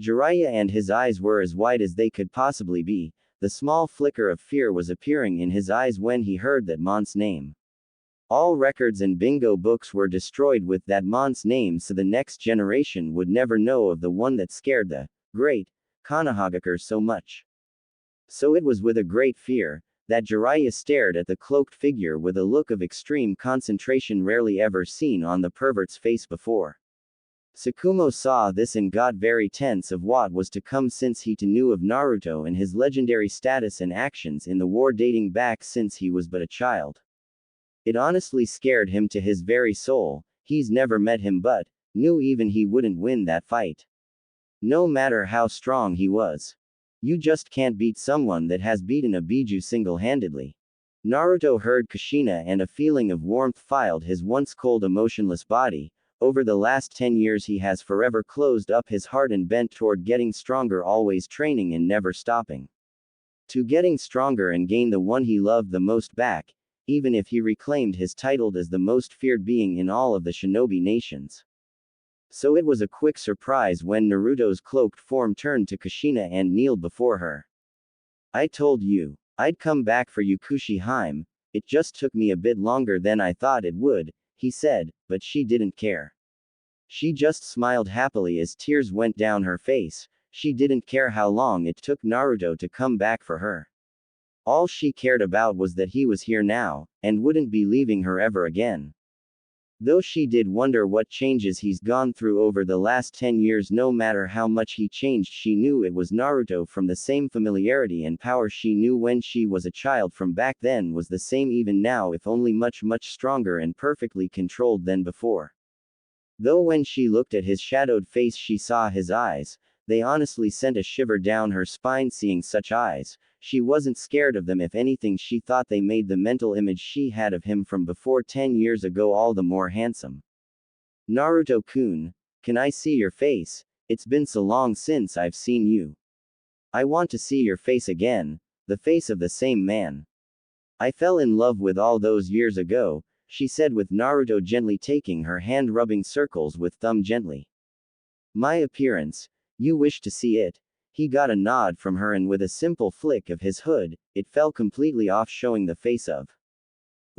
Jiraiya, and his eyes were as wide as they could possibly be. The small flicker of fear was appearing in his eyes when he heard that man's name. All records and bingo books were destroyed with that man's name, so the next generation would never know of the one that scared the great Konohagakure so much. So it was with a great fear that Jiraiya stared at the cloaked figure with a look of extreme concentration rarely ever seen on the pervert's face before. Tsukumo saw this and got very tense of what was to come, since he too knew of Naruto and his legendary status and actions in the war dating back since he was but a child. It honestly scared him to his very soul. He's never met him but knew even he wouldn't win that fight. No matter how strong he was. You just can't beat someone that has beaten a Biju single-handedly. Naruto heard Kushina and a feeling of warmth filled his once cold emotionless body. Over the last 10 years he has forever closed up his heart and bent toward getting stronger, always training and never stopping. To getting stronger and gain the one he loved the most back, even if he reclaimed his title as the most feared being in all of the shinobi nations. So it was a quick surprise when Naruto's cloaked form turned to Kushina and kneeled before her. I told you I'd come back for you, Kushi-hime. It just took me a bit longer than I thought it would, he said, but she didn't care. She just smiled happily as tears went down her face. She didn't care how long it took Naruto to come back for her. All she cared about was that he was here now, and wouldn't be leaving her ever again. Though she did wonder what changes he's gone through over the last 10 years. No matter how much he changed, she knew it was Naruto. From the same familiarity and power she knew when she was a child from back then was the same even now, if only much stronger and perfectly controlled than before. Though when she looked at his shadowed face she saw his eyes, they honestly sent a shiver down her spine. Seeing such eyes, she wasn't scared of them. If anything, she thought they made the mental image she had of him from before 10 years ago all the more handsome. Naruto-kun, can I see your face? It's been so long since I've seen you. I want to see your face again, the face of the same man I fell in love with all those years ago, she said with Naruto gently taking her hand, rubbing circles with thumb gently. My appearance, you wish to see it? He got a nod from her, and with a simple flick of his hood, it fell completely off, showing the face of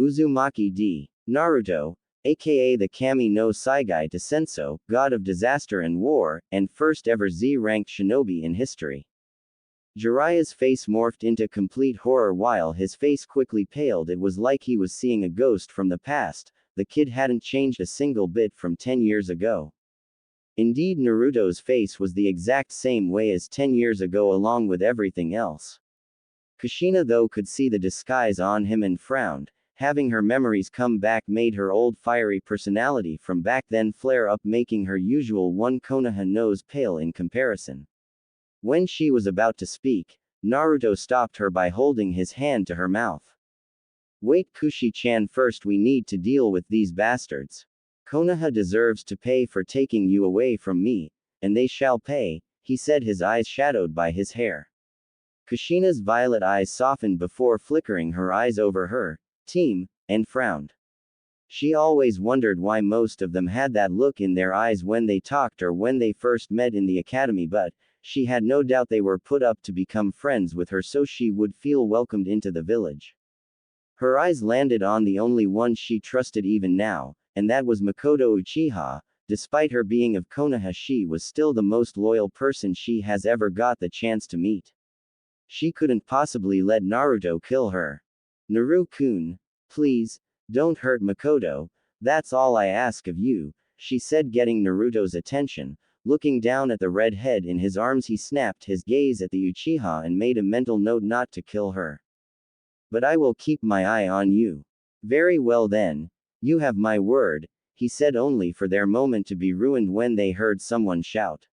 Uzumaki d. Naruto, aka the Kami no Saigai to Senso, god of disaster and war, and first ever Z-ranked shinobi in history. Jiraiya's face morphed into complete horror while his face quickly paled. It was like he was seeing a ghost from the past. The kid hadn't changed a single bit from 10 years ago. Indeed, Naruto's face was the exact same way as 10 years ago, along with everything else. Kushina, though, could see the disguise on him and frowned. Having her memories come back made her old fiery personality from back then flare up, making her usual one Konoha nose pale in comparison. When she was about to speak, Naruto stopped her by holding his hand to her mouth. Wait, Kushi-chan, first we need to deal with these bastards. Konoha deserves to pay for taking you away from me, and they shall pay, he said, his eyes shadowed by his hair. Kushina's violet eyes softened before flickering her eyes over her team, and frowned. She always wondered why most of them had that look in their eyes when they talked or when they first met in the academy, but she had no doubt they were put up to become friends with her so she would feel welcomed into the village. Her eyes landed on the only one she trusted even now, and that was Makoto Uchiha. Despite her being of Konoha, she was still the most loyal person she has ever got the chance to meet. She couldn't possibly let Naruto kill her. Naru-kun, please, don't hurt Makoto, that's all I ask of you, she said, getting Naruto's attention. Looking down at the red head in his arms, he snapped his gaze at the Uchiha and made a mental note not to kill her. But I will keep my eye on you. Very well then. You have my word, he said, only for their moment to be ruined when they heard someone shout.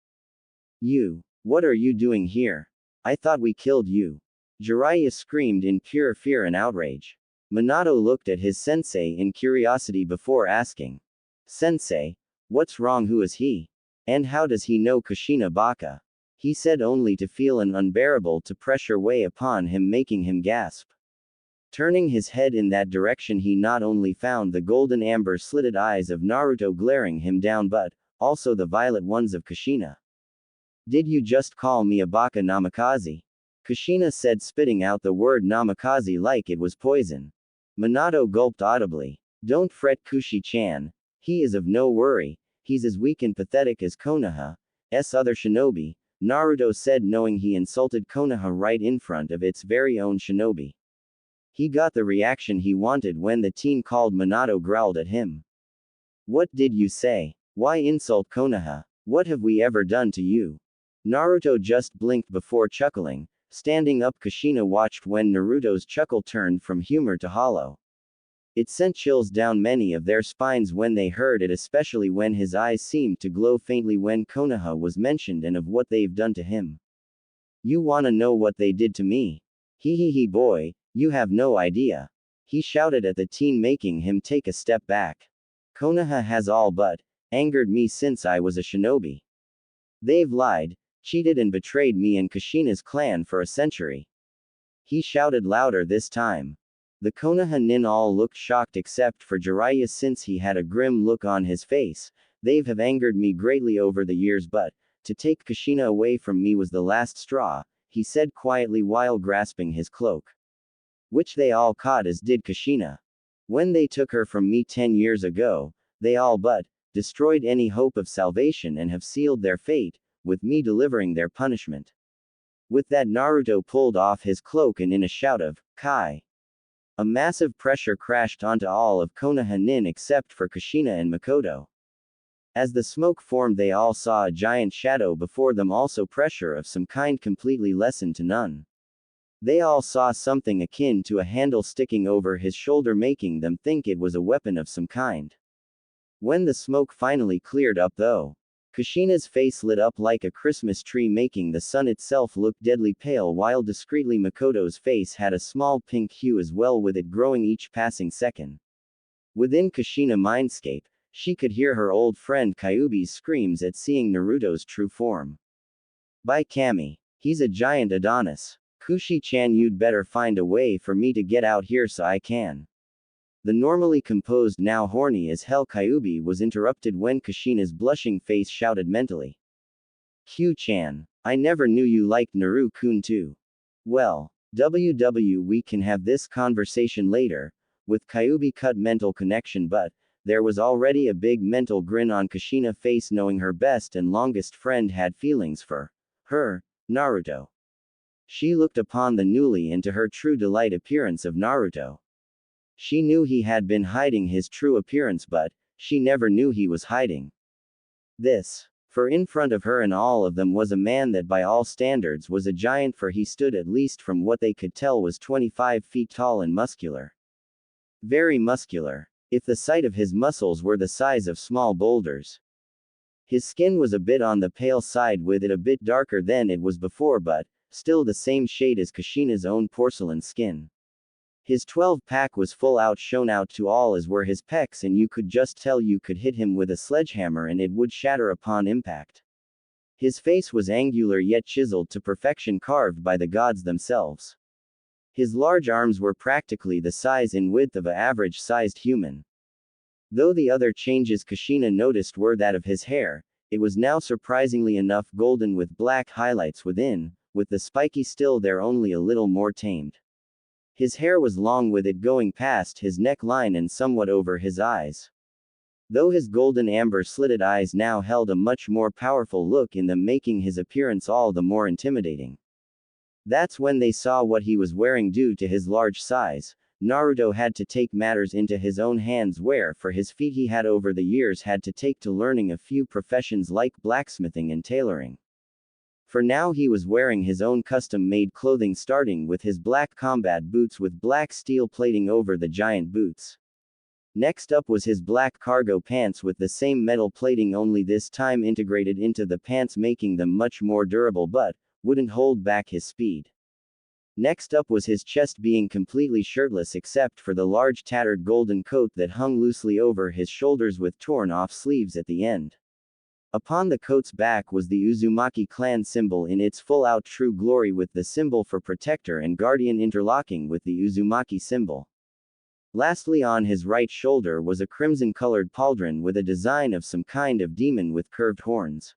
You, what are you doing here? I thought we killed you. Jiraiya screamed in pure fear and outrage. Minato looked at his sensei in curiosity before asking. Sensei? What's wrong? Who is he? And how does he know Kushina Baka? He said, only to feel an unbearable pressure weigh upon him, making him gasp. Turning his head in that direction, he not only found the golden amber slitted eyes of Naruto glaring him down, but also the violet ones of Kushina. Did you just call me a baka, Namikaze? Kushina said, spitting out the word Namikaze like it was poison. Minato gulped audibly. Don't fret, Kushi-chan. He is of no worry. He's as weak and pathetic as Konoha's other shinobi, Naruto said, knowing he insulted Konoha right in front of its very own shinobi. He got the reaction he wanted when the teen called Minato growled at him. What did you say? Why insult Konoha? What have we ever done to you? Naruto just blinked before chuckling. Standing up, Kushina watched when Naruto's chuckle turned from humor to hollow. It sent chills down many of their spines when they heard it, especially when his eyes seemed to glow faintly when Konoha was mentioned and of what they've done to him. You wanna know what they did to me? Hee boy, you have no idea. He shouted at the teen, making him take a step back. Konoha has all but angered me since I was a shinobi. They've lied, cheated and betrayed me and Kushina's clan for a century. He shouted louder this time. The Konoha nin all looked shocked except for Jiraiya, since he had a grim look on his face. They have angered me greatly over the years, but to take Kushina away from me was the last straw, he said quietly while grasping his cloak. which they all caught as did Kushina. When they took her from me 10 years ago, they all but destroyed any hope of salvation and have sealed their fate, with me delivering their punishment. With that, Naruto pulled off his cloak and in a shout of Kai, a massive pressure crashed onto all of Konoha except for Kushina and Makoto. As the smoke formed, they all saw a giant shadow before them, also pressure of some kind completely lessened to none. They all saw something akin to a handle sticking over his shoulder, making them think it was a weapon of some kind. When the smoke finally cleared up though, Kushina's face lit up like a Christmas tree, making the sun itself look deadly pale, while discreetly Makoto's face had a small pink hue as well, with it growing each passing second. Within Kushina mindscape, she could hear her old friend Kyuubi's screams at seeing Naruto's true form. By Kami, he's a giant Adonis. Kushi-chan, you'd better find a way for me to get out here so I can. The normally composed, now horny as hell Kyuubi was interrupted when Kushina's blushing face shouted mentally. Q-chan, I never knew you liked Naru-kun too. Well, we can have this conversation later, with Kyuubi cut mental connection, but there was already a big mental grin on Kushina's face, knowing her best and longest friend had feelings for her, Naruto. She looked upon the newly and to her true delight appearance of Naruto. She knew he had been hiding his true appearance, but she never knew he was hiding this. For in front of her and all of them was a man that by all standards was a giant, for he stood, at least from what they could tell, was 25 feet tall and muscular. Very muscular, if the sight of his muscles were the size of small boulders. His skin was a bit on the pale side, with it a bit darker than it was before, but still the same shade as Kushina's own porcelain skin. His 12-pack was full out, shown out to all, as were his pecs, and you could just tell you could hit him with a sledgehammer and it would shatter upon impact. His face was angular yet chiseled to perfection, carved by the gods themselves. His large arms were practically the size and width of an average-sized human. Though the other changes Kushina noticed were that of his hair, it was now surprisingly enough golden with black highlights within, with the spiky still there, only a little more tamed. His hair was long, with it going past his neckline and somewhat over his eyes. Though his golden amber slitted eyes now held a much more powerful look in them, making his appearance all the more intimidating. That's when they saw what he was wearing. Due to his large size, Naruto had to take matters into his own hands, where for his feat he had over the years had to take to learning a few professions like blacksmithing and tailoring. For now he was wearing his own custom-made clothing, starting with his black combat boots with black steel plating over the giant boots. Next up was his black cargo pants with the same metal plating, only this time integrated into the pants, making them much more durable but wouldn't hold back his speed. Next up was his chest, being completely shirtless except for the large tattered golden coat that hung loosely over his shoulders with torn-off sleeves at the end. Upon the coat's back was the Uzumaki clan symbol in its full-out true glory, with the symbol for protector and guardian interlocking with the Uzumaki symbol. Lastly, on his right shoulder was a crimson-colored pauldron with a design of some kind of demon with curved horns.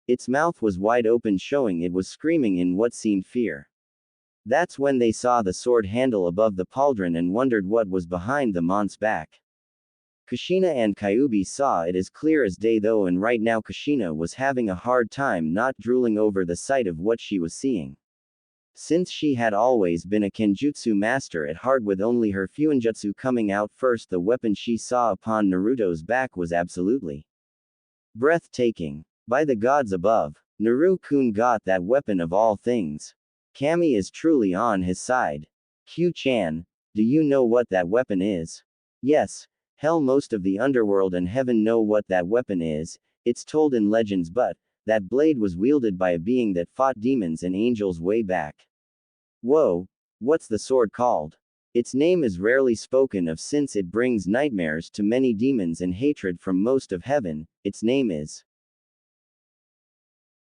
Its mouth was wide open, showing it was screaming in what seemed fear. That's when they saw the sword handle above the pauldron and wondered what was behind the mont's back. Kushina and Kyuubi saw it as clear as day though, and right now Kushina was having a hard time not drooling over the sight of what she was seeing. Since she had always been a kenjutsu master at heart, with only her fuinjutsu coming out first, the weapon she saw upon Naruto's back was absolutely breathtaking. By the gods above, Naru-kun got that weapon of all things. Kami is truly on his side. Q-chan, do you know what that weapon is? Yes. Hell, most of the underworld and heaven know what that weapon is. It's told in legends, but that blade was wielded by a being that fought demons and angels way back. Whoa, what's the sword called? Its name is rarely spoken of since it brings nightmares to many demons and hatred from most of heaven. Its name is